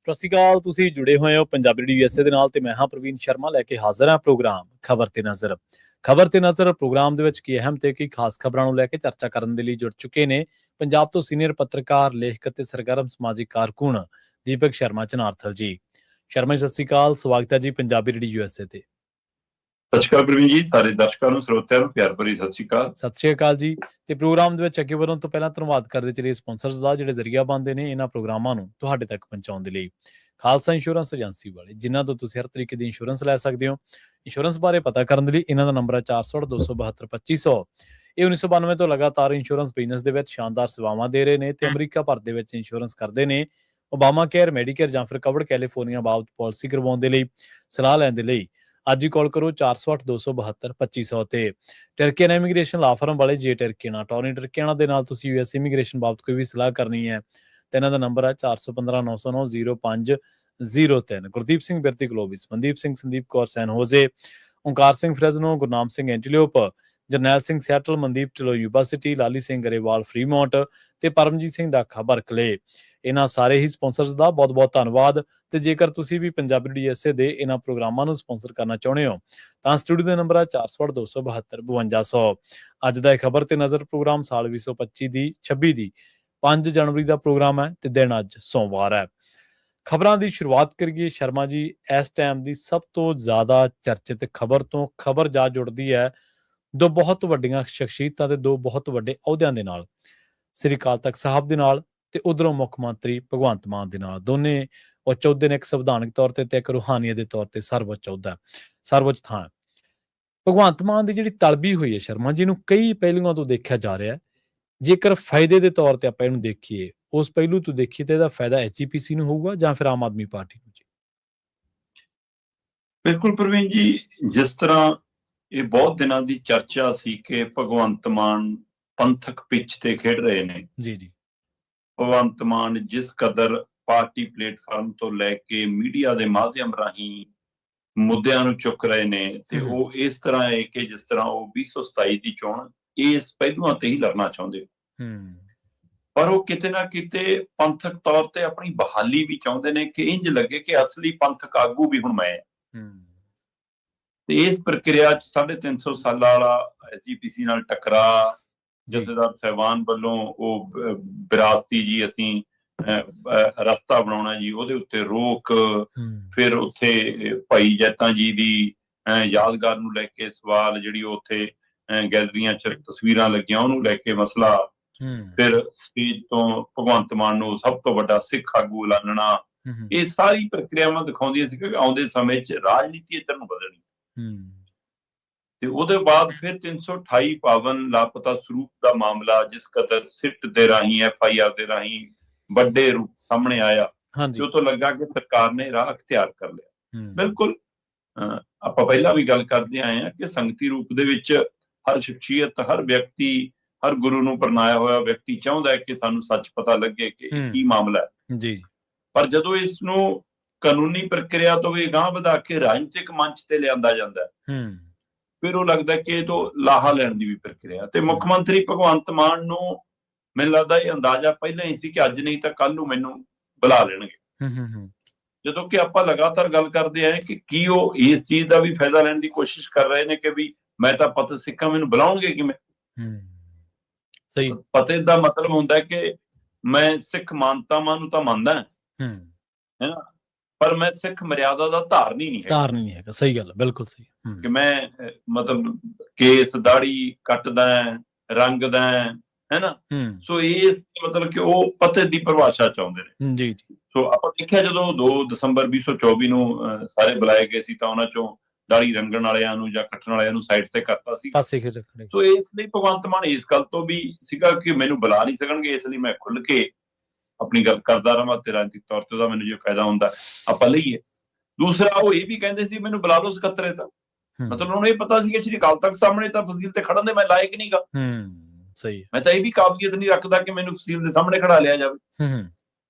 ਸਤਿ ਸ਼੍ਰੀ ਅਕਾਲ। ਤੁਸੀਂ ਜੁੜੇ ਹੋਏ ਹੋ ਪੰਜਾਬੀ ਰੇਡੀਓ USA ਦੇ ਨਾਲ ਤੇ ਮੈਂ ਹਾਂ ਪ੍ਰਵੀਨ ਸ਼ਰਮਾ ਲੈ ਕੇ ਹਾਜ਼ਰ ਹਾਂ ਪ੍ਰੋਗਰਾਮ ਖਬਰ ਤੇ ਨਜ਼ਰ। ਖਬਰ ਤੇ ਨਜ਼ਰ ਪ੍ਰੋਗਰਾਮ ਦੇ ਵਿੱਚ ਕੀ ਅਹਿਮ ਤੇ ਕੀ ਖਾਸ ਖਬਰਾਂ ਨੂੰ ਲੈ ਕੇ ਚਰਚਾ ਕਰਨ ਦੇ ਲਈ ਜੁੜ ਚੁੱਕੇ ਨੇ ਪੰਜਾਬ ਤੋਂ ਸੀਨੀਅਰ ਪੱਤਰਕਾਰ, ਲੇਖਕ ਅਤੇ ਸਰਗਰਮ ਸਮਾਜਿਕ ਕਾਰਕੁਨ ਦੀਪਕ ਸ਼ਰਮਾ ਚਨਾਰਥਲ ਜੀ। ਸ਼ਰਮਾ ਜੀ, ਸਤਿ ਸ਼੍ਰੀ ਅਕਾਲ। ਸਵਾਗਤ ਹੈ ਜੀ ਪੰਜਾਬੀ ਰੇਡੀਓ USA ਤੇ। ਸਤਿ ਸ਼੍ਰੀ ਅਕਾਲ ਪ੍ਰਵੀਨ ਜੀ, ਸਾਰੇ ਦਰਸ਼ਕਾਂ ਨੂੰ, ਸਰੋਤਿਆਂ ਨੂੰ ਪਿਆਰ ਭਰੀ ਸਤਿ ਸ਼੍ਰੀ ਅਕਾਲ। ਸਤਿ ਸ਼੍ਰੀ ਅਕਾਲ ਜੀ। ਤੇ ਪ੍ਰੋਗਰਾਮ ਦੇ ਵਿੱਚ ਅੱਗੇ ਵਧਣ ਤੋਂ ਪਹਿਲਾਂ ਧੰਨਵਾਦ ਕਰਦੇ ਚਲੇ ਸਪਾਂਸਰਸ ਦਾ ਜਿਹੜੇ ਜ਼ਰੀਆ ਬਣਦੇ ਨੇ ਇਹਨਾਂ ਪ੍ਰੋਗਰਾਮਾਂ ਨੂੰ ਤੁਹਾਡੇ ਤੱਕ ਪਹੁੰਚਾਉਣ ਦੇ ਲਈ। ਖਾਲਸਾ ਇੰਸ਼ੋਰੈਂਸ ਏਜੰਸੀ ਵਾਲੇ, ਜਿਨ੍ਹਾਂ ਤੋਂ ਤੁਸੀਂ ਹਰ ਤਰੀਕੇ ਦੀ ਇੰਸ਼ੋਰੈਂਸ ਲੈ ਸਕਦੇ ਹੋ। ਇੰਸ਼ੋਰੈਂਸ ਬਾਰੇ ਪਤਾ ਕਰਨ ਦੇ ਲਈ ਇਹਨਾਂ ਦਾ ਨੰਬਰ ਹੈ 468-272-2500। ਇਹ 1992 ਤੋਂ ਲਗਾਤਾਰ ਇੰਸ਼ੋਰੈਂਸ ਬਿਜ਼ਨਸ ਦੇ ਵਿੱਚ ਸ਼ਾਨਦਾਰ ਸੇਵਾਵਾਂ ਦੇ ਰਹੇ ਨੇ ਤੇ ਅਮਰੀਕਾ ਭਰ ਦੇ ਵਿੱਚ ਇੰਸ਼ੋਰੈਂਸ ਕਰਦੇ ਨੇ। ਓਬਾਮਾ ਕੇਅਰ, ਮੈਡੀਕੇਅਰ ਜਾਂ ਫਿਰ ਕਵਰਡ ਕੈਲੀਫੋਰਨੀਆ ਬਾਬਤ ਪਾਲਿਸੀ ਕਰਵਾਉਣ ਦੇ ਲਈ, ਸਲਾਹ ਲੈਣ ਦੇ ਲਈ ਅੱਜ ਹੀ ਕਾਲ ਕਰੋ 468-272-2500 ਤੇ। ਟਰਕੀਆਨਾ ਇਮੀਗ੍ਰੇਸ਼ਨ ਲਾ ਫਰਮ ਵਾਲੇ, ਜੇ ਟਰਕੀਆਨਾ ਟੌਨੀ ਟਰਕੀਆਨਾ ਦੇ ਨਾਲ ਤੁਸੀਂ US ਇਮੀਗ੍ਰੇਸ਼ਨ ਬਾਬਤ ਕੋਈ ਵੀ ਸਲਾਹ ਕਰਨੀ ਹੈ ਤੇ ਇਹਨਾਂ ਦਾ ਨੰਬਰ ਹੈ 415-909-0503। ਗੁਰਦੀਪ ਸਿੰਘ ਬਿਰਤੀ ਗਲੋਬਿਸ, ਮਨਦੀਪ ਸਿੰਘ, ਸੰਦੀਪ ਕੌਰ ਸੈਨ ਹੋਜ਼ੇ, ਓਂਕਾਰ ਸਿੰਘ ਫਰੈਜ਼ਨੋ, ਗੁਰਨਾਮ ਸਿੰਘ ਐਂਟੀਲੀਓਪ, ਜਰਨੈਲ ਸਿੰਘ ਸੈਟਲ, ਮਨਦੀਪ ਢਿੱਲੋਂ ਯੂਨੀਵਰਸਿਟੀ, ਲਾਲੀ ਸਿੰਘ ਗਰੇਵਾਲ ਫਰੀਮੌਂਟ ਤੇ ਪਰਮਜੀਤ ਸਿੰਘ ਦਾਖਾ ਬਰਕਲੇ। ਇਹਨਾਂ ਸਾਰੇ ਹੀ ਸਪਾਂਸਰਸ ਦਾ ਬਹੁਤ ਬਹੁਤ ਧੰਨਵਾਦ। ਤੇ ਜੇਕਰ ਤੁਸੀਂ ਵੀ ਪੰਜਾਬੀ ਰੇਡੀਓ USA ਦੇ ਇਹਨਾਂ ਪ੍ਰੋਗਰਾਮਾਂ ਨੂੰ ਸਪਾਂਸਰ ਕਰਨਾ ਚਾਹੁੰਦੇ ਹੋ ਤਾਂ ਸਟੂਡੀਓ ਦਾ ਨੰਬਰ ਹੈ 468-272-5200। ਅੱਜ ਦਾ ਇਹ ਖਬਰ ਤੇ ਨਜ਼ਰ ਪ੍ਰੋਗਰਾਮ ਸਾਲ 2026 ਦੀ 5 ਜਨਵਰੀ ਦਾ ਪ੍ਰੋਗਰਾਮ ਹੈ ਤੇ ਦਿਨ ਅੱਜ ਸੋਮਵਾਰ ਹੈ। ਖਬਰਾਂ ਦੀ ਸ਼ੁਰੂਆਤ ਕਰੀਏ ਸ਼ਰਮਾ ਜੀ। ਇਸ ਟਾਈਮ ਦੀ ਸਭ ਤੋਂ ਜ਼ਿਆਦਾ ਚਰਚਿਤ ਖਬਰ ਤੋਂ ਖਬਰ ਜਾ ਜੁੜਦੀ ਹੈ ਦੋ ਬਹੁਤ ਵੱਡੀਆਂ ਸ਼ਖਸੀਅਤਾਂ ਤੇ ਦੋ ਬਹੁਤ ਵੱਡੇ ਅਹੁਦਿਆਂ ਦੇ ਨਾਲ, ਸ੍ਰੀ ਅਕਾਲ ਤਖਤ ਸਾਹਿਬ ਦੇ ਨਾਲ ਤੇ ਉਧਰੋਂ ਮੁੱਖ ਮੰਤਰੀ ਭਗਵੰਤ ਮਾਨ ਦੇ ਨਾਲ। ਦੋਨੇ ਉੱਚ ਅਹੁਦੇ ਨੇ, ਇੱਕ ਸੰਵਿਧਾਨਕ ਤੌਰ ਤੇ ਇੱਕ ਰੂਹਾਨੀਅਤ ਦੇ ਤੌਰ ਤੇ ਸਰਵਉੱਚ ਅਹੁਦਾ, ਸਰਵਉੱਚ ਥਾਂ। ਭਗਵੰਤ ਮਾਨ ਦੀ ਜਿਹੜੀ ਤਲਬੀ ਹੋਈ ਹੈ ਸ਼ਰਮਾ ਜੀ, ਨੂੰ ਕਈ ਪਹਿਲੂਆਂ ਤੋਂ ਦੇਖਿਆ ਜਾ ਰਿਹਾ ਹੈ। ਜੇਕਰ ਫਾਇਦੇ ਦੇ ਤੌਰ ਤੇ ਆਪਾਂ ਇਹਨੂੰ ਦੇਖੀਏ, ਉਸ ਪਹਿਲੂ ਤੋਂ ਦੇਖੀਏ ਤਾਂ ਇਹਦਾ ਫਾਇਦਾ SGPC ਨੂੰ ਹੋਊਗਾ ਜਾਂ ਫਿਰ ਆਮ ਆਦਮੀ ਪਾਰਟੀ ਨੂੰ ਜੀ? ਬਿਲਕੁਲ ਪ੍ਰਵੀਨ ਜੀ, ਜਿਸ ਤਰ੍ਹਾਂ ਇਹ ਬਹੁਤ ਦਿਨਾਂ ਦੀ ਚਰਚਾ ਸੀ ਕਿ ਭਗਵੰਤ ਮਾਨ ਪੰਥਕ ਪਿੱਚ ਤੇ ਖੇਡ ਰਹੇ ਨੇ। ਜੀ ਜੀ। ਭਗਵੰਤ ਮਾਨ ਜਿਸ ਕਦਰ ਪਾਰਟੀ ਪਲੇਟਫਾਰਮ ਤੋਂ ਲੈ ਕੇ ਮੀਡੀਆ ਦੇ ਮਾਧਿਅਮ ਰਾਹੀਂ ਮੁੱਦਿਆਂ ਨੂੰ ਚੁੱਕ ਰਹੇ ਨੇ ਤੇ ਉਹ ਇਸ ਤਰ੍ਹਾਂ ਹੈ ਕਿ ਜਿਸ ਤਰ੍ਹਾਂ ਉਹ 2027 ਦੀ ਚੋਣ ਇਸ ਪਹਿਲੂਆਂ ਤੇ ਹੀ ਲੜਨਾ ਚਾਹੁੰਦੇ। ਪਰ ਉਹ ਕਿਤੇ ਨਾ ਕਿਤੇ ਪੰਥਕ ਤੌਰ ਤੇ ਆਪਣੀ ਬਹਾਲੀ ਵੀ ਚਾਹੁੰਦੇ ਨੇ ਕਿ ਇੰਜ ਲੱਗੇ ਕਿ ਅਸਲੀ ਪੰਥਕ ਆਗੂ ਵੀ ਹੁਣ ਮੈਂ। ਤੇ ਇਸ ਪ੍ਰਕਿਰਿਆ 'ਚ 350 ਸਾਲਾਂ ਵਾਲਾ SGPC ਨਾਲ ਟਕਰਾ, ਜਥੇਦਾਰ ਸਾਹਿਬਾਨ ਵੱਲੋਂ ਉਹ ਵਿਰਾਸਤੀ ਜੀ ਅਸੀਂ ਰਸਤਾ ਬਣਾਉਣਾ ਜੀ, ਉਹਦੇ ਉੱਤੇ ਰੋਕ, ਫਿਰ ਉੱਥੇ ਭਾਈ ਜੈਤਾ ਜੀ ਦੀ ਯਾਦਗਾਰ ਨੂੰ ਲੈ ਕੇ ਸਵਾਲ, ਜਿਹੜੀ ਉੱਥੇ ਗੈਲਰੀਆਂ 'ਚ ਤਸਵੀਰਾਂ ਲੱਗੀਆਂ ਉਹਨੂੰ ਲੈ ਕੇ ਮਸਲਾ, ਫਿਰ ਸਟੇਜ ਤੋਂ ਭਗਵੰਤ ਮਾਨ ਨੂੰ ਸਭ ਤੋਂ ਵੱਡਾ ਸਿੱਖ ਆਗੂ ਐਲਾਨਣਾ। ਇਹ ਸਾਰੀ ਪ੍ਰਕਿਰਿਆਵਾਂ ਦਿਖਾਉਂਦੀਆਂ ਸੀ ਕਿ ਆਉਂਦੇ ਸਮੇਂ 'ਚ ਰਾਜਨੀਤੀ ਇੱਧਰ ਨੂੰ ਬਦਲਣੀ। ਤੇ ਉਹਦੇ ਬਾਅਦ ਫਿਰ 328 ਪਾਵਨ ਲਾਪਤਾ ਸਰੂਪ ਦਾ ਮਾਮਲਾ ਜਿਸ ਕਦਰ ਸਿੱਟ ਦੇ ਰਾਹੀਂ, FIR ਦੇ ਰਾਹੀਂ ਵੱਡੇ ਰੂਪ ਸਾਹਮਣੇ ਆਇਆ, ਜੋ ਤੋਂ ਲੱਗਾ ਕਿ ਸਰਕਾਰ ਨੇ ਰਾਹ ਅਖਤਿਆਰ ਕਰ ਲਿਆ। ਬਿਲਕੁਲ ਆਪਾਂ ਪਹਿਲਾਂ ਵੀ ਗੱਲ ਕਰਦੇ ਆਏ ਹਾਂ ਕਿ ਸੰਗਤੀ ਰੂਪ ਦੇ ਵਿੱਚ ਹਰ ਸ਼ਖਸੀਅਤ, ਹਰ ਵਿਅਕਤੀ, ਹਰ ਗੁਰੂ ਨੂੰ ਪ੍ਰਣਾਇਆ ਹੋਇਆ ਵਿਅਕਤੀ ਚਾਹੁੰਦਾ ਹੈ ਕਿ ਸਾਨੂੰ ਸੱਚ ਪਤਾ ਲੱਗੇ ਕਿ ਕੀ ਮਾਮਲਾ ਹੈ ਜੀ। ਪਰ ਜਦੋਂ ਇਸ ਨੂੰ ਕਾਨੂੰਨੀ ਪ੍ਰਕਿਰਿਆ ਤੋਂ ਵੀ ਅਗਾਂਹ ਵਧਾ ਕੇ ਰਾਜਨੀਤਿਕ ਮੰਚ ਤੇ ਲਿਆਂਦਾ ਜਾਂਦਾ ਫਿਰ ਉਹ ਲੱਗਦਾ ਕਿ ਇਹ ਤੋਂ ਲਾਹਾ ਲੈਣ ਦੀ ਵੀ ਪ੍ਰਕਿਰਿਆ। ਤੇ ਮੁੱਖ ਮੰਤਰੀ ਭਗਵੰਤ ਮਾਨ ਨੂੰ ਮੈਨੂੰ ਲੱਗਦਾ ਇਹ ਅੰਦਾਜ਼ਾ ਪਹਿਲਾਂ ਹੀ ਸੀ ਕਿ ਅੱਜ ਨਹੀਂ ਤਾਂ ਕੱਲ ਨੂੰ ਮੈਨੂੰ ਬੁਲਾ ਲੈਣਗੇ। ਜਦੋਂ ਕਿ ਆਪਾਂ ਲਗਾਤਾਰ ਗੱਲ ਕਰਦੇ ਆਏ ਕਿ ਕੀ ਉਹ ਇਸ ਚੀਜ਼ ਦਾ ਵੀ ਫਾਇਦਾ ਲੈਣ ਦੀ ਕੋਸ਼ਿਸ਼ ਕਰ ਰਹੇ ਨੇ ਕਿ ਵੀ ਮੈਂ ਤਾਂ ਪਤ ਸਿੱਖਾਂ, ਮੈਨੂੰ ਬੁਲਾਉਣਗੇ ਕਿਵੇਂ? ਪਤੇ ਦਾ ਮਤਲਬ ਹੁੰਦਾ ਕਿ ਮੈਂ ਸਿੱਖ ਮਾਨਤਾਵਾਂ ਨੂੰ ਤਾਂ ਮੰਨਦਾ ਹੈ, ਪਰ ਮੈਂ ਸਿੱਖ ਮਰਿਆਦਾ ਦਾ ਧਾਰਨੀ ਨਹੀਂ ਹੈਗਾ। ਸਹੀ ਗੱਲ ਹੈ, ਬਿਲਕੁਲ ਸਹੀ। ਕਿ ਮੈਂ ਮਤਲਬ ਕੇਸ ਦਾੜੀ ਕੱਟਦਾ, ਰੰਗਦਾ, ਹੈ ਨਾ। ਸੋ ਇਸ ਮਤਲਬ ਕਿ ਉਹ ਪਤੇ ਦੀ ਪਰਿਭਾਸ਼ਾ ਚਾਹੁੰਦੇ ਨੇ ਜੀ। ਸੋ ਆਪਾਂ ਦੇਖਿਆ ਜਦੋਂ 2 ਦਸੰਬਰ 2024 ਨੂੰ ਸਾਰੇ ਬੁਲਾਏ ਗਏ ਸੀ ਤਾਂ ਉਹਨਾਂ ਚੋਂ ਦਾੜੀ ਰੰਗਣ ਵਾਲਿਆਂ ਨੂੰ ਜਾਂ ਕੱਟਣ ਵਾਲਿਆਂ ਨੂੰ ਸਾਈਡ ਤੇ ਕਰਤਾ ਸੀ। ਸੋ ਇਸ ਲਈ ਭਗਵੰਤ ਮਾਨ ਇਸ ਗੱਲ ਤੋਂ ਵੀ ਸੀਗਾ ਕਿ ਮੈਨੂੰ ਬੁਲਾ ਨਹੀਂ ਸਕਣਗੇ, ਇਸ ਲਈ ਮੈਂ ਖੁੱਲ ਕੇ ਆਪਣੀ ਗੱਲ ਕਰਦਾ ਰਹਾਂ ਤੇ ਰਾਜਨੀਤਿਕ ਤੌਰ ਤੇ ਉਹਦਾ ਮੈਨੂੰ ਜੇ ਫਾਇਦਾ ਹੁੰਦਾ ਆਪਾਂ ਲਈਏ। ਦੂਸਰਾ ਉਹ ਇਹ ਵੀ ਕਹਿੰਦੇ ਸੀ ਮੈਨੂੰ ਬੁਲਾ ਲਓ ਸਕੱਤਰੇ ਤਾਂ, ਮਤਲਬ ਉਹਨੂੰ ਇਹ ਪਤਾ ਸੀ ਕਿ ਸ੍ਰੀ ਅਕਾਲ ਤਖਤ ਸਾਹਮਣੇ ਤਾਂ ਫਸੀਲ ਤੇ ਖੜਨ ਦੇ ਮੈਂ ਲਾਇਕ ਨਹੀਂ ਗਾ। ਸਹੀ, ਮੈਂ ਤਾਂ ਇਹ ਵੀ ਕਾਬਲੀਅਤ ਨਹੀਂ ਰੱਖਦਾ ਕਿ ਮੈਨੂੰ ਫਸੀਲ ਦੇ ਸਾਹਮਣੇ ਖੜਾ ਲਿਆ ਜਾਵੇ।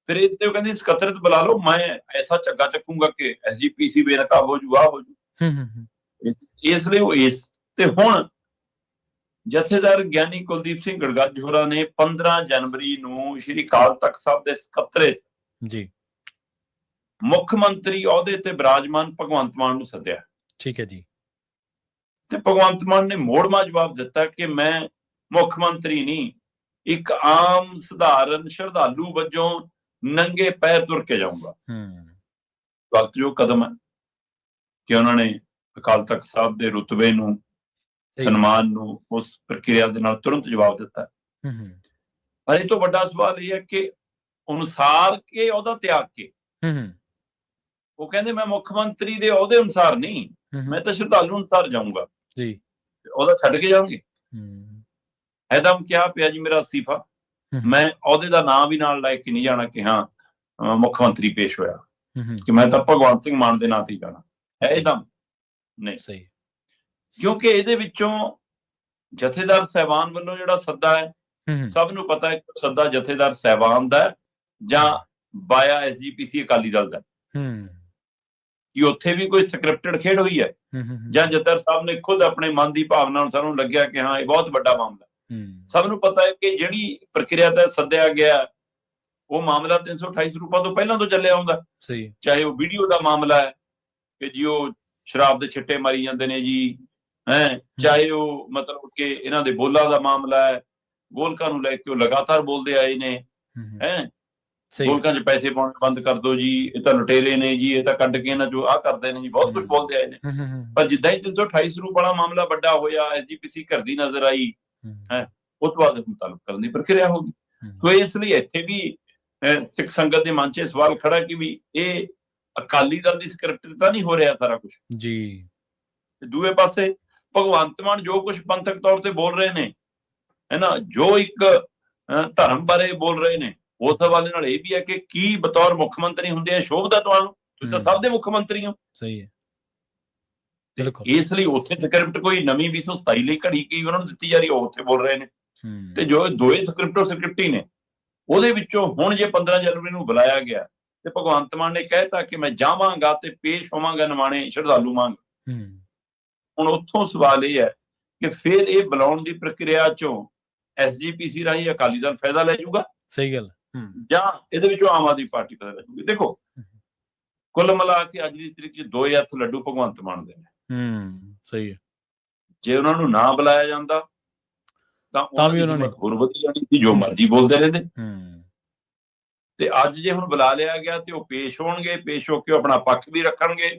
ਫਿਰ ਇਸ ਤੇ ਉਹ ਕਹਿੰਦੇ ਸਕੱਤਰਤ ਬੁਲਾ ਲਓ, ਮੈਂ ਐਸਾ ਝੱਗਾ ਚੱਕੂਗਾ ਕਿ SGPC ਬੇਨਕਾਬ ਹੋ ਜੂ, ਆ ਹੋ ਜੂ। ਇਸ ਲਈ ਉਹ ਇਸ ਤੇ ਹੁਣ ਜਥੇਦਾਰ ਗਿਆਨੀ ਕੁਲਦੀਪ ਸਿੰਘ ਗੜਗੱਜ ਹੋਰਾਂ ਨੇ 15 ਜਨਵਰੀ ਨੂੰ ਸ੍ਰੀ ਅਕਾਲ ਤਖਤ ਸਾਹਿਬ ਦੇ ਸਕੱਤਰੇਤ ਜੀ ਮੁੱਖ ਮੰਤਰੀ ਅਹੁਦੇ ਤੇ ਬਿਰਾਜਮਾਨ ਭਗਵੰਤ ਮਾਨ ਨੂੰ ਸੱਦਿਆ ਠੀਕ ਹੈ ਜੀ। ਤੇ ਭਗਵੰਤ ਮਾਨ ਨੇ ਮੋੜਵਾਂ ਜਵਾਬ ਦਿੱਤਾ ਕਿ ਮੈਂ ਮੁੱਖ ਮੰਤਰੀ ਨਹੀਂ, ਇੱਕ ਆਮ ਸਧਾਰਨ ਸ਼ਰਧਾਲੂ ਵਜੋਂ ਨੰਗੇ ਪੈਰ ਤੁਰ ਕੇ ਜਾਊਂਗਾ। ਵਕਤ ਜੋ ਕਦਮ ਹੈ ਕਿ ਉਹਨਾਂ ਨੇ ਅਕਾਲ ਤਖਤ ਸਾਹਿਬ ਦੇ ਰੁਤਬੇ ਨੂੰ, ਸਨਮਾਨ ਨੂੰ ਉਸ ਪ੍ਰਕਿਰਿਆ ਦੇ ਨਾਲ ਤੁਰੰਤ ਜਵਾਬ ਦਿੱਤਾ। ਪਰ ਇਹ ਤੋਂ ਵੱਡਾ ਸਵਾਲ ਇਹ ਹੈ ਕਿ ਅਨੁਸਾਰ ਕੇ ਉਹਦਾ ਤਿਆਗ ਕੇ ਉਹ ਕਹਿੰਦੇ ਮੈਂ ਮੁੱਖ ਮੰਤਰੀ ਦੇ ਅਹੁਦੇ ਅਨੁਸਾਰ ਨਹੀਂ, ਮੈਂ ਤਾਂ ਸ਼ਰਧਾਲੂ ਅਨੁਸਾਰ ਜਾਊਂਗਾ ਜੀ, ਉਹਦਾ ਛੱਡ ਕੇ ਜਾਣਗੇ। ਐਦਾਂ ਕਿਹਾ ਪਿਆ ਜੀ ਮੇਰਾ ਅਸਤੀਫਾ, ਮੈਂ ਅਹੁਦੇ ਦਾ ਨਾਮ ਵੀ ਨਾਲ ਲੈ ਕੇ ਨਹੀਂ ਜਾਣਾ ਕਿ ਹਾਂ ਮੁੱਖ ਮੰਤਰੀ ਪੇਸ਼ ਹੋਇਆ, ਕਿ ਮੈਂ ਤਾਂ ਭਗਵੰਤ ਸਿੰਘ ਮਾਨ ਦੇ ਨਾਂ ਤੇ ਜਾਣਾ ਹੈ। ਐਦਾਂ ਨਹੀਂ ਸਹੀ, ਕਿਉਂਕਿ ਇਹਦੇ ਵਿੱਚੋਂ ਜਥੇਦਾਰ ਸਾਹਿਬਾਨ ਵੱਲੋਂ ਜਿਹੜਾ ਸੱਦਾ ਹੈ, ਸਭ ਨੂੰ ਪਤਾ ਹੈ ਸੱਦਾ ਜਥੇਦਾਰ ਸਾਹਿਬਾਨ ਦਾ ਜਾਂ ਬਾਇਆ SGPC ਅਕਾਲੀ ਦਲ ਦਾ, ਕਿ ਉੱਥੇ ਵੀ ਕੋਈ ਸਕ੍ਰਿਪਟਡ ਖੇਡ ਹੋਈ ਹੈ ਜਾਂ ਜਥੇਦਾਰ ਸਾਹਿਬ ਨੇ ਖੁਦ ਆਪਣੇ ਮਨ ਦੀ ਭਾਵਨਾ ਅਨੁਸਾਰ ਨੂੰ ਲੱਗਿਆ ਕਿ ਹਾਂ ਇਹ ਬਹੁਤ ਵੱਡਾ ਮਾਮਲਾ। ਸਭ ਨੂੰ ਪਤਾ ਹੈ ਕਿ ਜਿਹੜੀ ਪ੍ਰਕਿਰਿਆ ਤਹਿਤ ਸੱਦਿਆ ਗਿਆ ਉਹ ਮਾਮਲਾ 328 ਰੂਪਾਂ ਤੋਂ ਪਹਿਲਾਂ ਤੋਂ ਚੱਲਿਆ ਆਉਂਦਾ। ਸਹੀ, ਚਾਹੇ ਉਹ ਵੀਡੀਓ ਦਾ ਮਾਮਲਾ ਹੈ ਕਿ ਜੀ ਉਹ ਸ਼ਰਾਬ ਦੇ ਛਿੱਟੇ ਮਾਰੀ ਜਾਂਦੇ ਨੇ ਜੀ, ਚਾਹੇ ਉਹ ਮਤਲਬ ਕਿ ਇਹਨਾਂ ਦੇ ਬੋਲਾਂ ਦਾ ਮਾਮਲਾ ਹੈ, ਗੋਲਕਾਂ ਨੂੰ ਲੈ ਕੇ ਉਹ ਲਗਾਤਾਰ ਬੋਲਦੇ ਆਏ ਨੇ, ਗੋਲਕਾਂ 'ਚ ਪੈਸੇ ਪਾਉਣੇ ਬੰਦ ਕਰ ਦਿਓ ਜੀ, ਇਹ ਤਾਂ ਲੁਟੇਰੇ ਨੇ ਜੀ, ਇਹ ਤਾਂ ਕੱਢ ਕੇ ਇਹਨਾਂ 'ਚੋਂ ਆਹ ਕਰਦੇ ਨੇ ਜੀ, ਬਹੁਤ ਕੁਝ ਬੋਲਦੇ ਆਏ ਨੇ। ਪਰ ਜਿੱਦਾਂ ਹੀ 328 ਰੂਪ ਵਾਲਾ ਮਾਮਲਾ ਵੱਡਾ ਹੋਇਆ, SGPC ਘਰ ਦੀ ਨਜ਼ਰ ਆਈ, ਉਸ ਤੋਂ ਬਾਅਦ ਮੁਤਾਲਬ ਕਰਨ ਦੀ ਪ੍ਰਕਿਰਿਆ ਹੋ ਗਈ। ਸੋ ਇਸ ਲਈ ਇੱਥੇ ਵੀ ਸਿੱਖ ਸੰਗਤ ਦੇ ਮਨ 'ਚ ਸਵਾਲ ਖੜਾ ਕਿ ਵੀ ਇਹ ਅਕਾਲੀ ਦਲ ਦੀ ਸਕ੍ਰਿਪਟ ਤਾਂ ਨਹੀਂ ਹੋ ਰਿਹਾ ਸਾਰਾ ਕੁਝ ਜੀ। ਦੂਏ ਪਾਸੇ ਭਗਵੰਤ ਮਾਨ ਜੋ ਕੁਝ ਪੰਥਕ ਤੌਰ ਤੇ ਬੋਲ ਰਹੇ ਨੇ, ਹੈ ਨਾ, ਜੋ ਇੱਕ ਧਰਮ ਬਾਰੇ ਬੋਲ ਰਹੇ ਨੇ, ਉਸ ਹਵਾਲੇ ਨਾਲ ਇਹ ਵੀ ਹੈ ਕਿ ਕੀ ਬਤੌਰ ਮੁੱਖ ਮੰਤਰੀ ਹੁੰਦੇ ਆ ਸ਼ੋਭਦਾ ਤੁਹਾਨੂੰ? ਤੁਸੀਂ ਸਭ ਦੇ ਮੁੱਖ ਮੰਤਰੀ ਹੋ। ਸਹੀ ਹੈ, ਬਿਲਕੁਲ। ਇਸ ਲਈ ਉੱਥੇ ਸਕ੍ਰਿਪਟ ਕੋਈ ਨਵੀਂ 227 ਲਈ ਘੜੀ ਕੀ ਉਹਨਾਂ ਨੂੰ ਦਿੱਤੀ ਜਾ ਰਹੀ, ਉਹ ਉੱਥੇ ਬੋਲ ਰਹੇ ਨੇ। ਤੇ ਜੋ ਦੋਏ ਸਕ੍ਰਿਪਟੀ ਨੇ, ਉਹਦੇ ਵਿੱਚੋਂ ਹੁਣ ਜੇ 15 ਜਨਵਰੀ ਨੂੰ ਬੁਲਾਇਆ ਗਿਆ ਤੇ ਭਗਵੰਤ ਮਾਨ ਨੇ ਕਹਿਤਾ ਕਿ ਮੈਂ ਜਾਵਾਂਗਾ ਤੇ ਪੇਸ਼ ਹੋਵਾਂਗਾ ਨਿਮਾਣੇ ਸ਼ਰਧਾਲੂ ਮੰਗ। ਹੁਣ ਉੱਥੋਂ ਸਵਾਲ ਇਹ ਹੈ ਕਿ ਫਿਰ ਇਹ ਬੁਲਾਉਣ ਦੀ ਪ੍ਰਕਿਰਿਆ ਚੋਂ SGPC ਰਾਹੀਂ ਅਕਾਲੀ ਦਲ ਫਾਇਦਾ ਲੈ ਜਾਊਗਾ, ਸਹੀ ਗੱਲ, ਜਾਂ ਇਹਦੇ ਵਿੱਚੋਂ ਆਮ ਆਦਮੀ ਪਾਰਟੀ ਫਾਇਦਾ ਲੈ ਜਾਊਗੀ। ਦੇਖੋ ਕੁੱਲ ਮਿਲਾ ਕੇ ਅੱਜ ਦੀ ਤਰੀਕ 'ਚ ਦੋਏ ਹੱਥ ਲੱਡੂ ਭਗਵੰਤ ਮਾਨ ਦੇ ਨੇ। ਸਹੀ ਹੈ, ਜੇ ਉਹਨਾਂ ਨੂੰ ਨਾ ਬੁਲਾਇਆ ਜਾਂਦਾ ਤਾਂ ਵੀ ਉਹਨਾਂ ਨੇ ਹੋਰ ਵਧੀ ਜਾਣੀ ਸੀ, ਜੋ ਮਰਜ਼ੀ ਬੋਲਦੇ ਰਹਿੰਦੇ। ਤੇ ਅੱਜ ਜੇ ਹੁਣ ਬੁਲਾ ਲਿਆ ਗਿਆ ਤੇ ਉਹ ਪੇਸ਼ ਹੋਣਗੇ, ਪੇਸ਼ ਹੋ ਕੇ ਆਪਣਾ ਪੱਖ ਵੀ ਰੱਖਣਗੇ।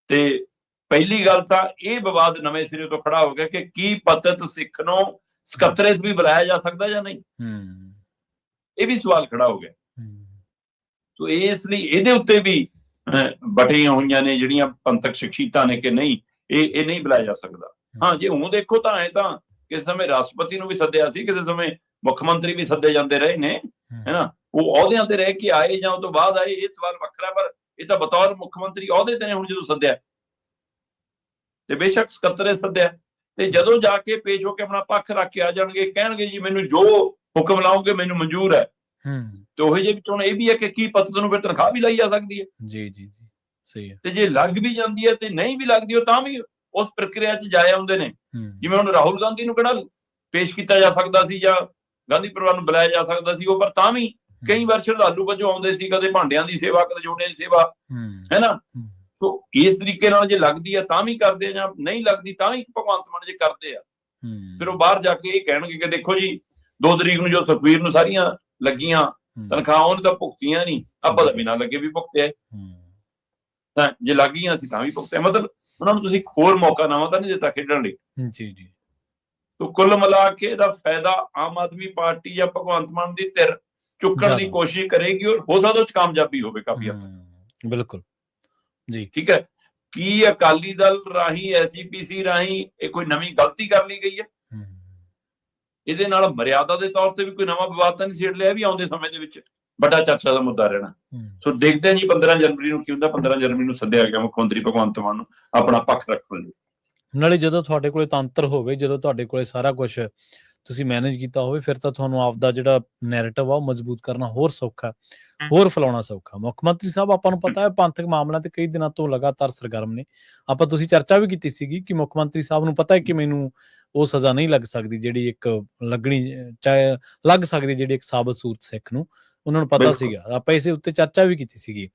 ਤੇ ਪਹਿਲੀ ਗੱਲ ਤਾਂ ਇਹ ਵਿਵਾਦ ਨਵੇਂ ਸਿਰੇ ਤੋਂ ਖੜਾ ਹੋ ਗਿਆ ਕਿ ਕੀ ਪਤਿਤ ਸਿੱਖ ਨੂੰ ਸਕੱਤਰੇ 'ਚ ਵੀ ਬੁਲਾਇਆ ਜਾ ਸਕਦਾ ਜਾਂ ਨਹੀਂ, ਇਹ ਵੀ ਸਵਾਲ ਖੜਾ ਹੋ ਗਿਆ। ਸੋ ਇਸ ਲਈ ਇਹਦੇ ਉੱਤੇ ਵੀ ਬਟੀਆਂ ਹੋਈਆਂ ਨੇ ਜਿਹੜੀਆਂ ਪੰਥਕ ਸ਼ਖਸੀਅਤਾਂ ਨੇ ਕਿ ਨਹੀਂ ਇਹ ਨਹੀਂ ਬੁਲਾਇਆ ਜਾ ਸਕਦਾ। ਹਾਂ, ਜੇ ਹੁਣ ਦੇਖੋ ਤਾਂ ਐ ਤਾਂ ਕਿਸੇ ਸਮੇਂ ਰਾਸ਼ਟਰਪਤੀ ਨੂੰ ਵੀ ਸੱਦਿਆ ਸੀ, ਕਿਸੇ ਸਮੇਂ ਮੁੱਖ ਮੰਤਰੀ ਵੀ ਸੱਦੇ ਜਾਂਦੇ ਰਹੇ ਨੇ, ਹੈਨਾ, ਉਹ ਅਹੁਦਿਆਂ ਤੇ ਰਹਿ ਕੇ ਆਏ ਜਾਂ ਉਹ ਤੋਂ ਬਾਅਦ ਆਏ, ਇਹ ਸਵਾਲ ਵੱਖਰਾ। ਪਰ ਇਹ ਤਾਂ ਬਤੌਰ ਮੁੱਖ ਮੰਤਰੀ ਅਹੁਦੇ ਤੇ ਨੇ ਹੁਣ ਜਦੋਂ ਸੱਦਿਆ, ਤੇ ਬੇਸ਼ੱਕ ਸਕੱਤਰੇ ਸੱਦਿਆ, ਤੇ ਜਦੋਂ ਜਾ ਕੇ ਪੇਸ਼ ਹੋ ਕੇ ਆਪਣਾ ਪੱਖ ਰੱਖ ਕੇ ਆ ਜਾਣਗੇ, ਕਹਿਣਗੇ ਜੀ ਮੈਨੂੰ ਜੋ ਹੁਕਮ ਲਾਓਗੇ ਮੈਨੂੰ ਮਨਜ਼ੂਰ ਹੈ। ਤੇ ਉਹੇ ਜਿਹੇ ਵਿੱਚ ਹੁਣ ਇਹ ਵੀ ਹੈ ਕਿ ਕੀ ਪਤਿਤ ਨੂੰ ਫਿਰ ਤਨਖਾਹ ਵੀ ਲਾਈ ਜਾ ਸਕਦੀ ਹੈ। ਜੀ ਜੀ ਜੀ, ਸਹੀ ਹੈ। ਤੇ ਜੇ ਲੱਗ ਵੀ ਜਾਂਦੀ ਹੈ ਤੇ ਨਹੀਂ ਵੀ ਲੱਗਦੀ, ਉਹ ਤਾਂ ਵੀ ਉਸ ਪ੍ਰਕਿਰਿਆ 'ਚ ਜਾਏ ਆਉਂਦੇ ਨੇ। ਜਿਵੇਂ ਹੁਣ ਰਾਹੁਲ ਗਾਂਧੀ ਨੂੰ ਕਿਹੜਾ ਪੇਸ਼ ਕੀਤਾ ਜਾ ਸਕਦਾ ਸੀ ਜਾਂ ਗਾਂਧੀ ਪਰਿਵਾਰ ਨੂੰ ਬੁਲਾਇਆ ਜਾ ਸਕਦਾ ਸੀ, ਉਹ ਪਰ ਤਾਂ ਵੀ ਕਈ ਵਾਰ ਸ਼ਰਧਾਲੂ ਵਜੋਂ ਆਉਂਦੇ ਸੀ, ਕਦੇ ਭਾਂਡਿਆਂ ਦੀ ਸੇਵਾ, ਕਦੇ ਜੋੜਿਆਂ ਦੀ ਸੇਵਾ, ਹੈ ਨਾ। ਸੋ ਇਸ ਤਰੀਕੇ ਨਾਲ ਜੇ ਲੱਗਦੀ ਹੈ ਤਾਂ ਵੀ ਕਰਦੇ ਆ, ਜਾਂ ਨਹੀਂ ਲੱਗਦੀ ਤਾਂ ਵੀ ਭਗਵੰਤ ਮਾਨ ਜੇ ਕਰਦੇ ਆ, ਫਿਰ ਉਹ ਬਾਹਰ ਜਾ ਕੇ ਇਹ ਕਹਿਣਗੇ ਕਿ ਦੇਖੋ ਜੀ 2 ਤਰੀਕ ਨੂੰ ਜੋ ਸੁਖਬੀਰ ਨੂੰ ਸਾਰੀਆਂ ਲੱਗੀਆਂ ਤਨਖਾਹਾਂ ਉਹਨੇ ਤਾਂ ਭੁਗਤੀਆਂ ਨਹੀਂ, ਆਪਾਂ ਤਾਂ ਬਿਨਾਂ ਲੱਗੇ ਵੀ ਭੁਗਤਿਆ, ਤਾਂ ਜੇ ਲੱਗ ਗਈਆਂ ਸੀ ਤਾਂ ਵੀ ਭੁਗਤਿਆ। ਮਤਲਬ ਉਹਨਾਂ ਨੂੰ ਤੁਸੀਂ ਹੋਰ ਮੌਕਾ ਨਵਾਂ ਤਾਂ ਨਹੀਂ ਦਿੱਤਾ ਖੇਡਣ ਲਈ। ਜੀ ਜੀ। ਤੋ ਕੁੱਲ ਮਿਲਾ ਕੇ ਇਹਦਾ ਫਾਇਦਾ ਆਮ ਆਦਮੀ ਪਾਰਟੀ ਜਾਂ ਭਗਵੰਤ ਮਾਨ ਦੀ ਧਿਰ ਚੁੱਕਣ ਦੀ ਕੋਸ਼ਿਸ਼ ਕਰੇਗੀ, ਔਰ ਹੋ ਸਕਦਾ ਉਹ 'ਚ ਕਾਮਯਾਬੀ ਹੋਵੇ ਕਾਫੀ ਹੱਦ ਤੱਕ। ਬਿਲਕੁਲ ਜੀ, ਠੀਕ ਹੈ। ਕੀ ਅਕਾਲੀ ਦਲ ਰਾਹੀਂ SGPC ਰਾਹੀਂ ਇਹ ਕੋਈ ਨਵੀਂ ਗਲਤੀ ਕਰ ਲਈ ਗਈ ਹੈ? ਇਹਦੇ ਨਾਲ ਮਰਿਆਦਾ ਦੇ ਤੌਰ ਤੇ ਵੀ ਕੋਈ ਨਵਾਂ ਵਿਵਾਦ ਤਾਂ ਨਹੀਂ ਛੇੜ ਲਿਆ? ਵੀ ਆਉਂਦੇ ਸਮੇਂ ਦੇ ਵਿੱਚ ਵੱਡਾ ਚਰਚਾ ਦਾ ਮੁੱਦਾ ਰਹਿਣਾ। ਸੋ ਦੇਖਦੇ ਹਾਂ ਜੀ 15 ਜਨਵਰੀ ਨੂੰ ਕੀ ਹੁੰਦਾ। 15 ਜਨਵਰੀ ਨੂੰ ਸੱਦਿਆ ਗਿਆ ਮੁੱਖ ਮੰਤਰੀ ਭਗਵੰਤ ਮਾਨ ਨੂੰ ਆਪਣਾ ਪੱਖ ਰੱਖਣ ਲਈ। ਨਾਲੇ ਜਦੋਂ ਤੁਹਾਡੇ ਕੋਲੇ ਤੰਤਰ ਹੋਵੇ, ਜਦੋਂ ਤੁਹਾਡੇ ਕੋਲੇ ਸਾਰਾ ਕੁਝ ਤੁਸੀਂ ਮੈਨੇਜ ਕੀਤਾ ਹੋਵੇ, ਫਿਰ ਤਾਂ ਤੁਹਾਨੂੰ ਆਪਦਾ ਜਿਹੜਾ ਨੈਰੇਟਿਵ ਆ ਉਹ ਮਜ਼ਬੂਤ ਕਰਨਾ ਹੋਰ ਸੌਖਾ, ਹੋਰ ਫੈਲਾਉਣਾ ਸੌਖਾ। ਮੁੱਖ ਮੰਤਰੀ ਸਾਹਿਬ ਆਪਾਂ ਨੂੰ ਪਤਾ ਹੈ ਪੰਥਕ ਮਾਮਲਿਆਂ ਤੇ ਕਈ ਦਿਨਾਂ ਤੋਂ ਲਗਾਤਾਰ ਸਰਗਰਮ ਨੇ। ਆਪਾਂ ਤੁਸੀਂ ਚਰਚਾ ਵੀ ਕੀਤੀ ਸੀਗੀ ਕਿ ਮੁੱਖ ਮੰਤਰੀ ਸਾਹਿਬ ਨੂੰ ਪਤਾ ਹੈ ਕਿ ਮੈਨੂੰ ਉਹ ਸਜ਼ਾ ਨਹੀਂ ਲੱਗ ਸਕਦੀ ਜਿਹੜੀ ਇੱਕ ਲੱਗਣੀ, ਚਾਹੇ ਲੱਗ ਸਕਦੀ ਜਿਹੜੀ ਇੱਕ ਸਾਬਤ ਸੂਰਤ ਸਿੱਖ ਨੂੰ, ਉਹਨਾਂ ਨੂੰ ਪਤਾ ਸੀਗਾ। ਆਪਾਂ ਇਸੇ ਉੱਤੇ ਚਰਚਾ ਵੀ ਕੀਤੀ ਸੀਗੀ।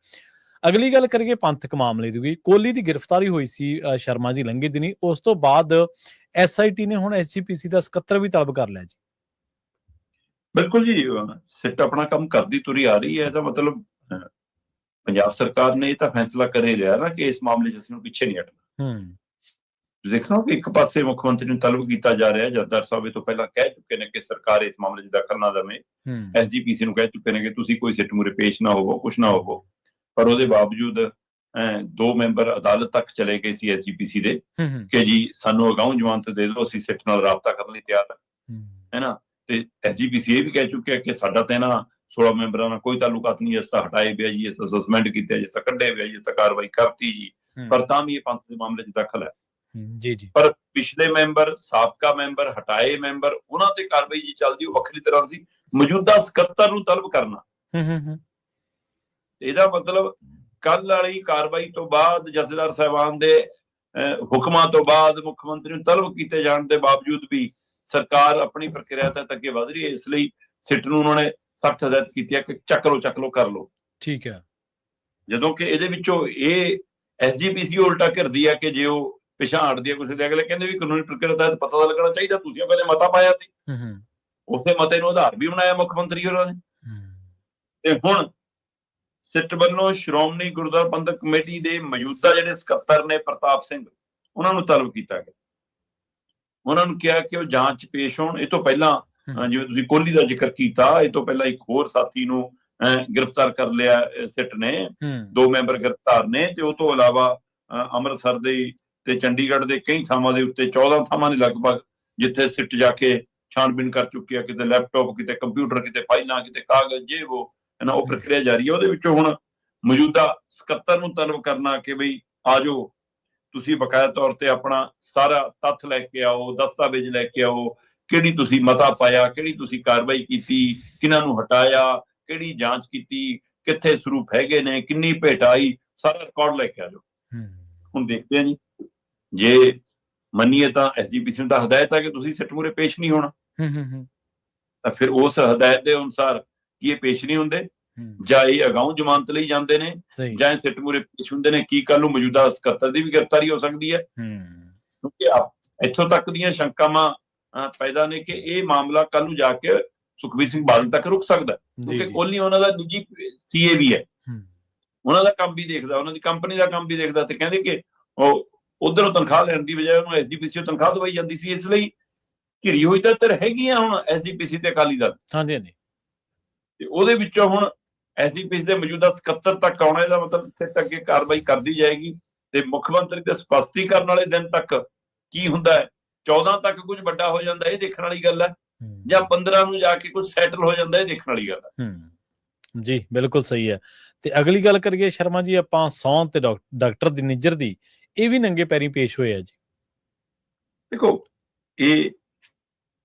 ਅਗਲੀ ਗੱਲ ਕਰੀਏ ਪੰਥਕ ਮਾਮਲੇ ਦੀ ਵੀ। ਕੋਹਲੀ ਦੀ ਗ੍ਰਿਫਤਾਰੀ ਹੋਈ ਸੀ ਸ਼ਰਮਾ ਜੀ ਲੰਘੇ ਦਿਨੀ, ਉਸ ਤੋਂ ਬਾਅਦ ਐਸਆਈਟੀ ਨੇ ਹੁਣ ਐਸਜੀਪੀਸੀ ਦਾ ਸਕੱਤਰ ਵੀ ਤਲਬ ਕਰ ਲਿਆ ਜੀ। ਬਿਲਕੁਲ ਜੀ, ਸਿੱਟ ਆਪਣਾ ਕੰਮ ਕਰਦੀ ਤੁਰੀ ਆ ਰਹੀ ਹੈ। ਇਹਦਾ ਮਤਲਬ ਪੰਜਾਬ ਸਰਕਾਰ ਨੇ ਇਹ ਤਾਂ ਫੈਸਲਾ ਕਰੇ ਲਿਆ ਨਾ ਕਿ ਇਸ ਮਾਮਲੇ 'ਚ ਅਸੀਂ ਪਿੱਛੇ ਨਹੀਂ ਹਟਣਾ। ਤੁਸੀਂ ਦੇਖ ਰਹੇ ਹੋ ਕਿ ਇੱਕ ਪਾਸੇ ਮੁੱਖ ਮੰਤਰੀ ਨੂੰ ਤਲਬ ਕੀਤਾ ਜਾ ਰਿਹਾ, ਜਥੇਦਾਰ ਸਾਹਿਬ ਇਹ ਤੋਂ ਪਹਿਲਾਂ ਕਹਿ ਚੁੱਕੇ ਨੇ ਕਿ ਸਰਕਾਰ ਇਸ ਮਾਮਲੇ 'ਚ ਦਖਲ ਨਾ ਦੇਵੇ। ਐਸਜੀਪੀਸੀ ਨੂੰ ਕਹਿ ਚੁੱਕੇ ਨੇ ਕਿ ਤੁਸੀਂ ਕੋਈ ਸਿੱਟ ਮੂਹਰੇ ਪੇਸ਼ ਨਾ ਹੋਵੋ, ਕੁਛ ਨਾ ਹੋਵੋ। ਪਰ ਉਹਦੇ ਬਾਵਜੂਦ 2 ਮੈਂਬਰ ਅਦਾਲਤ ਤੱਕ ਚਲੇ ਗਏ ਸੀ ਐਸਜੀਪੀਸੀ ਦੇ ਕਿ ਜੀ ਸਾਨੂੰ ਅਗਾਊਂ ਜ਼ਮਾਨਤ ਦੇ ਦਿਓ, ਅਸੀਂ ਸਿੱਟ ਨਾਲ ਰਾਬਤਾ ਕਰਨ ਲਈ ਤਿਆਰ ਹਾਂ, ਹੈ ਨਾ। ਤੇ ਐਸਜੀਪੀਸੀ ਇਹ ਵੀ ਕਹਿ ਚੁੱਕਿਆ ਕਿ ਸਾਡਾ ਤਾਂ ਇਹਨਾਂ 16 ਮੈਂਬਰਾਂ ਨਾਲ ਕੋਈ ਤਾਲੁਕਾਤ ਨਹੀਂ, ਇਸ ਤਾਂ ਹਟਾਏ ਪਿਆ ਜੀ, ਇਸ ਤਾਂ ਸਸਪੈਂਡ ਕੀਤਾ ਜੀ, ਇਸ ਤਾਂ ਕੱਢੇ ਪਿਆ ਜੀ, ਇਸ ਤਾਂ ਕਾਰਵਾਈ ਕਰਤੀ ਜੀ। ਪਰ ਤਾਂ ਵੀ ਇਹ ਪੰਥ ਦੇ ਮਾਮਲੇ 'ਚ ਦਖਲ ਹੈ। ਜੀ ਜੀ। ਪਰ ਪਿਛਲੇ ਮੈਂਬਰ, ਸਾਬਕਾ ਮੈਂਬਰ, ਹਟਾਏ ਮੈਂਬਰ, ਉਹਨਾਂ ਤੇ ਕਾਰਵਾਈ ਜੀ ਚੱਲਦੀ, ਉਹ ਵੱਖਰੀ ਤਰ੍ਹਾਂ ਸੀ। ਮੌਜੂਦਾ ਸਕੱਤਰ ਨੂੰ ਤਲਬ ਕਰਨਾ, ਇਹਦਾ ਮਤਲਬ ਕੱਲ ਵਾਲੀ ਕਾਰਵਾਈ ਤੋਂ ਬਾਅਦ, ਜਥੇਦਾਰ ਸਾਹਿਬਾਨ ਦੇ ਹੁਕਮਾਂ ਤੋਂ ਬਾਅਦ ਮੁੱਖ ਮੰਤਰੀ ਨੂੰ ਤਲਬ ਕੀਤੇ ਜਾਣ ਦੇ ਬਾਵਜੂਦ ਵੀ ਸਰਕਾਰ ਆਪਣੀ ਪ੍ਰਕਿਰਿਆ ਤੱਕ ਅੱਗੇ ਵਧ ਰਹੀ ਹੈ। ਇਸ ਲਈ ਸਿੱਟ ਨੂੰ ਉਹਨਾਂ ਨੇ ਸਖਤ ਹਦਾਇਤ ਕੀਤੀ ਹੈ ਕਿ ਚੱਕ ਲਓ ਕਰ ਲਓ। ਠੀਕ ਹੈ। ਜਦੋਂ ਕਿ ਇਹਦੇ ਵਿੱਚੋਂ ਇਹ ਐਸਜੀਪੀਸੀ ਉਲਟਾ ਘਿਰਦੀ ਹੈ ਕਿ ਜੇ ਉਹ ਪਿਛਾਂਹ ਹਟਦੀ ਹੈ ਕਿਸੇ ਦੇ, ਅਗਲੇ ਕਹਿੰਦੇ ਵੀ ਕਾਨੂੰਨੀ ਪ੍ਰਕਿਰਿਆ ਤਹਿਤ ਪਤਾ ਤਾਂ ਲੱਗਣਾ ਚਾਹੀਦਾ, ਤੁਸੀਂ ਪਹਿਲੇ ਮਤਾ ਪਾਇਆ ਸੀ, ਉਸੇ ਮਤੇ ਨੂੰ ਆਧਾਰ ਵੀ ਬਣਾਇਆ ਮੁੱਖ ਮੰਤਰੀ ਹੋਰਾਂ ਨੇ। ਤੇ ਹੁਣ ਸਿੱਟ ਵੱਲੋਂ ਸ਼੍ਰੋਮਣੀ ਗੁਰਦੁਆਰਾ ਪ੍ਰਬੰਧਕ ਕਮੇਟੀ ਦੇ ਮੌਜੂਦਾ ਜਿਹੜੇ ਸਕੱਤਰ ਨੇ ਪ੍ਰਤਾਪ ਸਿੰਘ, ਉਹਨਾਂ ਨੂੰ ਤਲਬ ਕੀਤਾ ਗਿਆ। ਉਹਨਾਂ ਨੂੰ ਕਿਹਾ ਕਿ ਉਹ ਜਾਂਚ 'ਚ ਪੇਸ਼ ਹੋਣ। ਇਹ ਤੋਂ ਪਹਿਲਾਂ ਜਿਵੇਂ ਤੁਸੀਂ ਕੋਹਲੀ ਦਾ ਜ਼ਿਕਰ ਕੀਤਾ, ਇਹ ਤੋਂ ਪਹਿਲਾਂ ਇੱਕ ਹੋਰ ਸਾਥੀ ਨੂੰ ਗ੍ਰਿਫਤਾਰ ਕਰ ਲਿਆ ਸਿੱਟ ਨੇ, 2 ਮੈਂਬਰ ਗ੍ਰਿਫਤਾਰ ਨੇ। ਤੇ ਉਹ ਤੋਂ ਇਲਾਵਾ ਅੰਮ੍ਰਿਤਸਰ ਦੇ ਤੇ ਚੰਡੀਗੜ੍ਹ ਦੇ ਕਈ ਥਾਵਾਂ ਦੇ ਉੱਤੇ, 14 ਥਾਵਾਂ ਦੇ ਲਗਭਗ, ਜਿੱਥੇ ਸਿੱਟ ਜਾ ਕੇ ਛਾਣਬੀਨ ਕਰ ਚੁੱਕੀ ਆ, ਕਿਤੇ ਲੈਪਟਾਪ, ਕਿਤੇ ਕੰਪਿਊਟਰ, ਕਿਤੇ ਫਾਈਲਾਂ, ਕਿਤੇ ਕਾਗਜ਼, ਜੇ ਉਹ ਹੈ ਨਾ, ਉਹ ਪ੍ਰਕਿਰਿਆ ਜਾਰੀ ਹੈ। ਉਹਦੇ ਵਿੱਚੋਂ ਹੁਣ ਮੌਜੂਦਾ ਸਕੱਤਰ ਨੂੰ ਤਲਬ ਕਰਨਾ ਕਿ ਬਈ ਆ ਜਾਓ, ਤੁਸੀਂ ਬਕਾਇਆ ਤੌਰ ਤੇ ਆਪਣਾ ਸਾਰਾ ਤੱਥ ਲੈ ਕੇ ਆਓ, ਦਸਤਾਵੇਜ਼ ਲੈ ਕੇ ਆਓ, ਕਿਹੜੀ ਤੁਸੀਂ ਮਤਾ ਪਾਇਆ, ਕਿਹੜੀ ਤੁਸੀਂ ਕਾਰਵਾਈ ਕੀਤੀ, ਕਿਹਨਾਂ ਨੂੰ ਹਟਾਇਆ, ਕਿਹੜੀ ਜਾਂਚ ਕੀਤੀ, ਕਿੱਥੇ ਸਰੂਪ ਹੈਗੇ ਨੇ, ਕਿੰਨੀ ਭੇਟ ਆਈ, ਸਾਰਾ ਰਿਕਾਰਡ ਲੈ ਕੇ ਆ ਜਾਓ। ਹੁਣ ਦੇਖਦੇ ਹਾਂ ਜੀ, ਜੇ ਮੰਨੀਏ ਤਾਂ ਐਸਜੀਪੀਸੀ ਨੂੰ ਤਾਂ ਹਦਾਇਤ ਹੈ ਕਿ ਤੁਸੀਂ ਸਿੱਟ ਮੂਹਰੇ ਪੇਸ਼ ਨਹੀਂ ਹੋਣਾ, ਤਾਂ ਫਿਰ ਉਸ ਹਦਾਇਤ ਦੇ ਅਨੁਸਾਰ ਕੀ ਇਹ ਪੇਸ਼ ਨਹੀਂ ਹੁੰਦੇ, ਜਾਂ ਇਹ ਅਗਾਊਂ ਜ਼ਮਾਨਤ ਲਈ ਜਾਂਦੇ ਨੇ, ਜਾਂ ਇਹ ਸਿੱਟ ਮੂਹਰੇ ਪੇਸ਼ ਹੁੰਦੇ ਨੇ। ਕੀ ਕੱਲ ਨੂੰ ਮੌਜੂਦਾ ਸਕੱਤਰ ਦੀ ਵੀ ਗ੍ਰਿਫਤਾਰੀ ਹੋ ਸਕਦੀ ਹੈ? ਕਿਉਂਕਿ ਇੱਥੋਂ ਤੱਕ ਦੀਆਂ ਸ਼ੰਕਾਵਾਂ ਪੈਦਾ ਨੇ ਕਿ ਇਹ ਮਾਮਲਾ ਕੱਲ ਨੂੰ ਜਾ ਕੇ ਸੁਖਬੀਰ ਸਿੰਘ ਬਾਦਲ ਤੱਕ ਰੁਕ ਸਕਦਾ, ਕਿਉਂਕਿ ਕੋਹਲੀ ਉਹਨਾਂ ਦਾ ਨਿੱਜੀ ਸੀਏ ਵੀ ਹੈ, ਉਹਨਾਂ ਦਾ ਕੰਮ ਵੀ ਦੇਖਦਾ, ਉਹਨਾਂ ਦੀ ਕੰਪਨੀ ਦਾ ਕੰਮ ਵੀ ਦੇਖਦਾ। ਤੇ ਕਹਿੰਦੇ ਕਿ ਉਹ ਉਧਰੋਂ ਤਨਖਾਹ ਲੈਣ ਦੀ ਬਜਾਏ ਉਹਨੂੰ ਐਸਜੀਪੀਸੀ ਤੋਂ ਤਨਖਾਹ ਦਵਾਈ ਜਾਂਦੀ ਸੀ। ਇਸ ਲਈ ਘਿਰੀ ਹੋਈ ਤਾਂ ਹੈਗੀਆਂ ਹੁਣ ਐਸਜੀਪੀਸੀ ਤੇ ਅਕਾਲੀ ਦਲ। ਤੇ ਉਹਦੇ ਵਿੱਚੋਂ ਹੁਣ ਐਸਜੀਪੀਸੀ ਦੇ ਮੌਜੂਦਾ ਸਕੱਤਰ ਤੱਕ ਆਉਣਾ, ਇਹਦਾ ਮਤਲਬ ਸਿੱਟ ਅੱਗੇ ਕਾਰਵਾਈ ਕਰਦੀ ਜਾਏਗੀ। ਤੇ ਮੁੱਖ ਮੰਤਰੀ ਦੇ ਸਪਸ਼ਟੀਕਰਨ ਵਾਲੇ ਦਿਨ ਤੱਕ ਕੀ ਹੁੰਦਾ ਹੈ, 14 ਤੱਕ ਕੁਝ ਵੱਡਾ ਹੋ ਜਾਂਦਾ, ਇਹ ਦੇਖਣ ਵਾਲੀ ਗੱਲ ਹੈ, ਜਾਂ 15 ਨੂੰ ਜਾ ਕੇ ਕੁਝ ਸੈਟਲ ਹੋ ਜਾਂਦਾ, ਇਹ ਦੇਖਣ ਵਾਲੀ ਗੱਲ ਹੈ। ਜੀ ਬਿਲਕੁਲ ਸਹੀ ਹੈ। ਤੇ ਅਗਲੀ ਗੱਲ ਕਰੀਏ ਸ਼ਰਮਾ ਜੀ, ਆਪਾਂ ਸੌਂਦ ਤੇ ਡਾਕਟਰ ਦੀ ਨਿੱਜਰ ਦੀ, ਇਹ ਵੀ ਨੰਗੇ ਪੈਰੀਂ ਪੇਸ਼ ਹੋਏ ਆ ਜੀ। ਦੇਖੋ, ਇਹ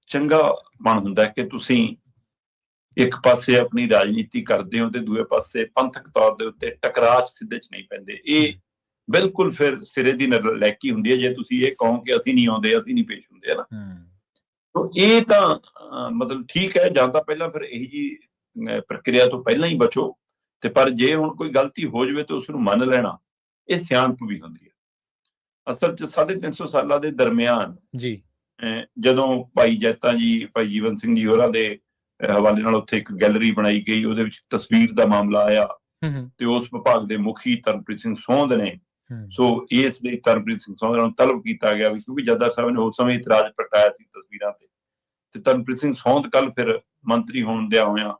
ਚੰਗਾ ਮਨ ਹੁੰਦਾ ਕਿ ਤੁਸੀਂ ਇੱਕ ਪਾਸੇ ਆਪਣੀ ਰਾਜਨੀਤੀ ਕਰਦੇ ਹੋ ਤੇ ਦੂਏ ਪਾਸੇ ਪੰਥਕ ਤੌਰ ਦੇ ਉੱਤੇ ਟਕਰਾਅ 'ਚ ਸਿੱਧੇ 'ਚ ਨਹੀਂ ਪੈਂਦੇ। ਇਹ ਬਿਲਕੁਲ ਫਿਰ ਸਿਰੇ ਦੀ ਨਲਾਇਕੀ ਹੁੰਦੀ ਹੈ ਜੇ ਤੁਸੀਂ ਇਹ ਕਹੋ ਕਿ ਅਸੀਂ ਨਹੀਂ ਆਉਂਦੇ, ਅਸੀਂ ਨਹੀਂ ਪੇਸ਼ ਹੁੰਦੇ, ਹੈ ਨਾ। ਇਹ ਤਾਂ ਮਤਲਬ ਠੀਕ ਹੈ, ਜਾਂ ਤਾਂ ਪਹਿਲਾਂ ਫਿਰ ਇਹੀ ਜੀ ਪ੍ਰਕਿਰਿਆ ਤੋਂ ਪਹਿਲਾਂ ਹੀ ਬਚੋ। ਤੇ ਪਰ ਜੇ ਹੁਣ ਕੋਈ ਗਲਤੀ ਹੋ ਜਾਵੇ ਤਾਂ ਉਸ ਨੂੰ ਮੰਨ ਲੈਣਾ, ਇਹ ਸਿਆਣਪ ਵੀ ਹੁੰਦੀ ਹੈ। ਅਸਲ 'ਚ 350 ਸਾਲਾਂ ਦੇ ਦਰਮਿਆਨ ਜੀ ਜਦੋਂ ਭਾਈ ਜੈਤਾ ਜੀ, ਭਾਈ ਜੀਵਨ ਸਿੰਘ ਜੀ ਹੋਰਾਂ ਦੇ ਹਵਾਲੇ ਨਾਲ ਉੱਥੇ ਇੱਕ ਗੈਲਰੀ ਬਣਾਈ ਗਈ, ਉਹਦੇ ਵਿੱਚ ਤਸਵੀਰ ਦਾ ਮਾਮਲਾ ਆਇਆ ਤੇ ਉਸ ਵਿਭਾਗ ਦੇ ਮੁਖੀ ਤਰਨਪ੍ਰੀਤ ਸਿੰਘ ਸੌਂਦ ਨੇ, ਸੋ ਇਸ ਲਈ ਤਰਨਪ੍ਰੀਤ ਸਿੰਘ ਸੌਂਦ ਨੂੰ ਤਲਬ ਕੀਤਾ ਗਿਆ, ਕਿਉਂਕਿ ਜਥੇਦਾਰ ਸਾਹਿਬ ਨੇ ਉਸ ਸਮੇਂ ਇਤਰਾਜ਼ ਪ੍ਰਗਟਾਇਆ ਸੀ ਤਸਵੀਰਾਂ ਤੇ ਤਰਨਪ੍ਰੀਤ ਸਿੰਘ ਸੌਂਦ ਕੱਲ ਫਿਰ ਮੰਤਰੀ ਹੋਣ ਦਿਆ ਹੋਇਆ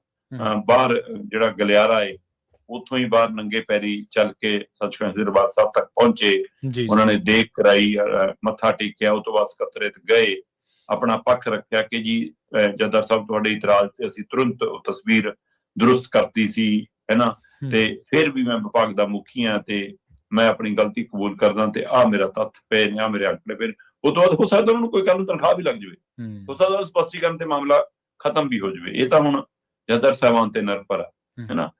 ਬਾਹਰ ਜਿਹੜਾ ਗਲਿਆਰਾ ਹੈ, ਉੱਥੋਂ ਹੀ ਬਾਹਰ ਨੰਗੇ ਪੈਰੀ ਚੱਲ ਕੇ ਸੱਚਖੰਡ ਦਰਬਾਰ ਸਾਹਿਬ ਤੱਕ ਪਹੁੰਚੇ। ਉਹਨਾਂ ਨੇ ਦੇਖ ਕਰਾਈ, ਮੱਥਾ ਟੇਕਿਆ, ਉਹ ਤੋਂ ਬਾਅਦ ਸਕੱਤਰੇਤ ਗਏ, ਆਪਣਾ ਪੱਖ ਰੱਖਿਆ ਕਿ ਜੀ ਜਥੇਦਾਰ ਸਾਹਿਬ ਤੁਹਾਡੇ ਇਤਰਾਜ਼ ਤੇ ਅਸੀਂ ਤੁਰੰਤ ਉਹ ਤਸਵੀਰ ਦਰੁਸਤ ਕਰਤੀ ਸੀ, ਹੈ ਨਾ, ਤੇ ਫਿਰ ਵੀ ਮੈਂ ਵਿਭਾਗ ਦਾ ਮੁਖੀ ਹਾਂ ਤੇ ਮੈਂ ਆਪਣੀ ਗਲਤੀ ਕਬੂਲ ਕਰਦਾ ਤੇ ਆਹ ਮੇਰਾ ਤੱਥ ਪਏ ਨੇ, ਆਹ ਮੇਰੇ ਅੰਕੜੇ ਪਏ। ਉਹ ਤੋਂ ਬਾਅਦ ਹੋ ਸਕਦਾ ਉਹਨਾਂ ਨੂੰ ਕੋਈ ਕੱਲ ਨੂੰ ਤਨਖਾਹ ਵੀ ਲੱਗ ਜਾਵੇ, ਹੋ ਸਕਦਾ ਸਪਸ਼ਟੀਕਰਨ ਤੇ ਮਾਮਲਾ ਖਤਮ ਵੀ ਹੋ ਜਾਵੇ। ਇਹ ਤਾਂ ਹੁਣ ਜਥੇਦਾਰ ਸਾਹਿਬਾਨ ਤੇ ਨਿਰਭਰ ਹੈ ਨਾ।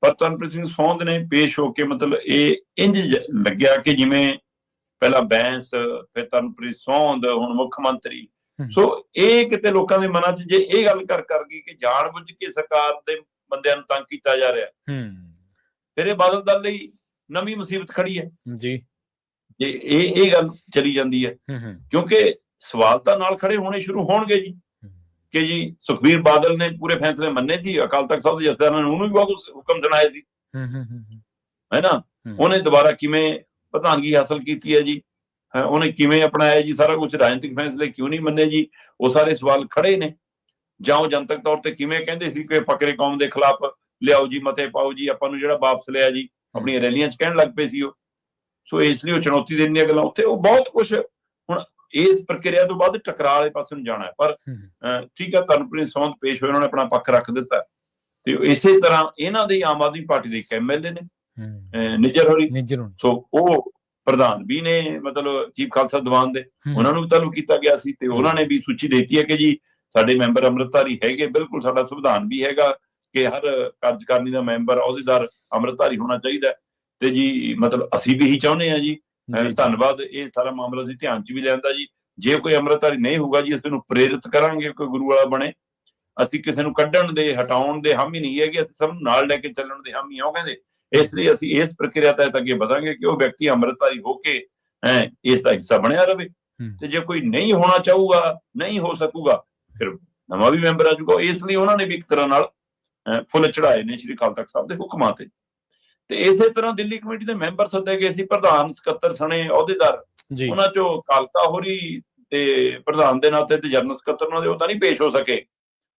ਪਰ ਤਰਨਪ੍ਰੀਤ ਸਿੰਘ ਸੌਂਦ ਨੇ ਪੇਸ਼ ਹੋ ਕੇ ਮਤਲਬ ਇਹ ਇੰਝ ਲੱਗਿਆ ਕਿ ਜਿਵੇਂ ਪਹਿਲਾਂ ਬੈਂਸ, ਫਿਰ ਤਰਨਪ੍ਰੀਤ ਸੌਂਦ, ਹੁਣ ਮੁੱਖ ਮੰਤਰੀ। ਸੋ ਇਹ ਕਿਤੇ ਲੋਕਾਂ ਦੇ ਮਨਾਂ 'ਚ ਜੇ ਇਹ ਗੱਲ ਕਰ ਗਈ ਕਿ ਜਾਣ ਬੁੱਝ ਕੇ ਸਰਕਾਰ ਦੇ ਬੰਦਿਆਂ ਨੂੰ ਤੰਗ ਕੀਤਾ ਜਾ ਰਿਹਾ, ਫਿਰ ਇਹ ਬਾਦਲ ਦਲ ਲਈ ਨਵੀਂ ਮੁਸੀਬਤ ਖੜੀ ਹੈ ਜੀ। ਜੇ ਇਹ ਗੱਲ ਚਲੀ ਜਾਂਦੀ ਹੈ, ਕਿਉਂਕਿ ਸਵਾਲ ਤਾਂ ਨਾਲ ਖੜੇ ਹੋਣੇ ਸ਼ੁਰੂ ਹੋਣਗੇ ਜੀ ਕਿ ਜੀ ਸੁਖਬੀਰ ਬਾਦਲ ਨੇ ਪੂਰੇ ਫੈਸਲੇ ਮੰਨੇ ਸੀ, ਅਕਾਲ ਤਖਤ ਸਾਹਿਬ ਦੇ ਜਥੇਦਾਰਾਂ ਨੇ ਉਹਨੂੰ ਵੀ ਬਹੁਤ ਹੁਕਮ ਸੁਣਾਏ ਸੀ, ਹੈ ਨਾ। ਉਹਨੇ ਦੁਬਾਰਾ ਕਿਵੇਂ ਪ੍ਰਧਾਨਗੀ ਹਾਸਲ ਕੀਤੀ ਹੈ ਜੀ, ਉਹਨੇ ਕਿਵੇਂ ਅਪਣਾਇਆ ਜੀ ਸਾਰਾ ਕੁਝ, ਰਾਜਨੀਤਿਕ ਫੈਸਲੇ ਕਿਉਂ ਨਹੀਂ ਮੰਨੇ ਜੀ, ਉਹ ਸਾਰੇ ਸਵਾਲ ਖੜੇ ਨੇ। ਜਾਂ ਉਹ ਜਨਤਕ ਤੌਰ ਤੇ ਕਿਵੇਂ ਕਹਿੰਦੇ ਸੀ ਕਿ ਫਕਰੇ ਕੌਮ ਦੇ ਖਿਲਾਫ ਲਿਆਓ ਜੀ, ਮਤੇ ਪਾਓ ਜੀ, ਆਪਾਂ ਨੂੰ ਜਿਹੜਾ ਵਾਪਸ ਲਿਆ ਜੀ, ਆਪਣੀਆਂ ਰੈਲੀਆਂ 'ਚ ਕਹਿਣ ਲੱਗ ਪਏ ਸੀ ਉਹ। ਸੋ ਇਸ ਲਈ ਉਹ ਚੁਣੌਤੀ ਦੇਣ ਦੀਆਂ ਗੱਲਾਂ ਉੱਥੇ, ਉਹ ਬਹੁਤ ਕੁਝ। ਹੁਣ ਇਸ ਪ੍ਰਕਿਰਿਆ ਤੋਂ ਬਾਅਦ ਟਕਰਾਅ ਵਾਲੇ ਪਾਸੇ ਨੂੰ ਜਾਣਾ ਹੈ, ਪਰ ਠੀਕ ਹੈ, ਧਰਮਪ੍ਰੀਤ ਸੌਂਦ ਪੇਸ਼ ਹੋਏ, ਉਹਨਾਂ ਨੇ ਆਪਣਾ ਪੱਖ ਰੱਖ ਦਿੱਤਾ। ਤੇ ਇਸੇ ਤਰ੍ਹਾਂ ਇਹਨਾਂ ਦੇ ਆਮ ਆਦਮੀ ਪਾਰਟੀ ਦੇ ਇੱਕ MLA ਨੇ ਨਿੱਜਰ ਹੋਰੀ, ਸੋ ਉਹ ਪ੍ਰਧਾਨ ਵੀ ਨੇ ਮਤਲਬ ਚੀਫ ਖਾਲਸਾ ਦੀਵਾਨ ਦੇ, ਉਹਨਾਂ ਨੂੰ ਵੀ ਤਾਲੂ ਕੀਤਾ ਗਿਆ ਸੀ ਤੇ ਉਹਨਾਂ ਨੇ ਵੀ ਸੂਚੀ ਦਿੱਤੀ ਹੈ ਕਿ ਜੀ ਸਾਡੇ ਮੈਂਬਰ ਅੰਮ੍ਰਿਤਧਾਰੀ ਹੈਗੇ, ਬਿਲਕੁਲ ਸਾਡਾ ਸੰਵਿਧਾਨ ਵੀ ਹੈਗਾ ਕਿ ਹਰ ਕਾਰਜਕਾਰਨੀ ਦਾ ਮੈਂਬਰ ਅਹੁਦੇਦਾਰ ਅੰਮ੍ਰਿਤਧਾਰੀ ਹੋਣਾ ਚਾਹੀਦਾ, ਤੇ ਜੀ ਮਤਲਬ ਅਸੀਂ ਵੀ ਇਹੀ ਚਾਹੁੰਦੇ ਹਾਂ ਜੀ। ਧੰਨਵਾਦ, ਇਹ ਸਾਰਾ ਮਾਮਲਾ ਅਸੀਂ ਧਿਆਨ 'ਚ ਵੀ ਲਿਆਂਦਾ ਜੀ। ਜੇ ਕੋਈ ਅੰਮ੍ਰਿਤਧਾਰੀ ਨਹੀਂ ਹੋਊਗਾ ਜੀ, ਅਸੀਂ ਨੂੰ ਪ੍ਰੇਰਿਤ ਕਰਾਂਗੇ ਕੋਈ ਗੁਰੂ ਵਾਲਾ ਬਣੇ। ਅਸੀਂ ਕਿਸੇ ਨੂੰ ਕੱਢਣ ਦੇ ਹਟਾਉਣ ਦੇ ਹਾਮੀ ਨਹੀਂ ਹੈਗੇ, ਅਸੀਂ ਸਭ ਨੂੰ ਨਾਲ ਲੈ ਕੇ ਚੱਲਣ ਦੇ ਹਾਮੀ ਆ, ਉਹ ਕਹਿੰਦੇ। ਇਸ ਲਈ ਅਸੀਂ ਇਸ ਪ੍ਰਕਿਰਿਆ ਤਹਿਤ ਅੱਗੇ ਵਧਾਂਗੇ ਕਿ ਉਹ ਵਿਅਕਤੀ ਅੰਮ੍ਰਿਤਧਾਰੀ ਹੋ ਕੇ ਇਸ ਦਾ ਹਿੱਸਾ ਬਣਿਆ ਰਹੇ, ਤੇ ਜੇ ਕੋਈ ਨਹੀਂ ਹੋਣਾ ਚਾਹੂਗਾ, ਨਹੀਂ ਹੋ ਸਕੂਗਾ, ਫਿਰ ਨਵਾਂ ਵੀ ਮੈਂਬਰ ਆ ਜਾਊਗਾ। ਇਸ ਲਈ ਉਹਨਾਂ ਨੇ ਵੀ ਇੱਕ ਤਰ੍ਹਾਂ ਨਾਲ ਫੁੱਲ ਚੜਾਏ ਨੇ ਸ਼੍ਰੀ ਅਕਾਲ ਤਖਤ ਸਾਹਿਬ ਦੇ ਹੁਕਮਾਂ ਤੇ ਇਸੇ ਤਰ੍ਹਾਂ ਦਿੱਲੀ ਕਮੇਟੀ ਦੇ ਮੈਂਬਰ ਸੱਦੇ ਗਏ ਸੀ, ਪ੍ਰਧਾਨ, ਸਕੱਤਰ ਸਣੇ ਅਹੁਦੇਦਾਰ, ਉਹਨਾਂ ਚੋਂ ਕਾਲਕਾ ਹੋਰੀ ਤੇ ਪ੍ਰਧਾਨ ਦੇ ਨਾਤੇ ਤੇ ਜਨਰਲ ਸਕੱਤਰ ਉਹਨਾਂ ਦੇ ਉਹ ਤਾਂ ਨਹੀਂ ਪੇਸ਼ ਹੋ ਸਕੇ।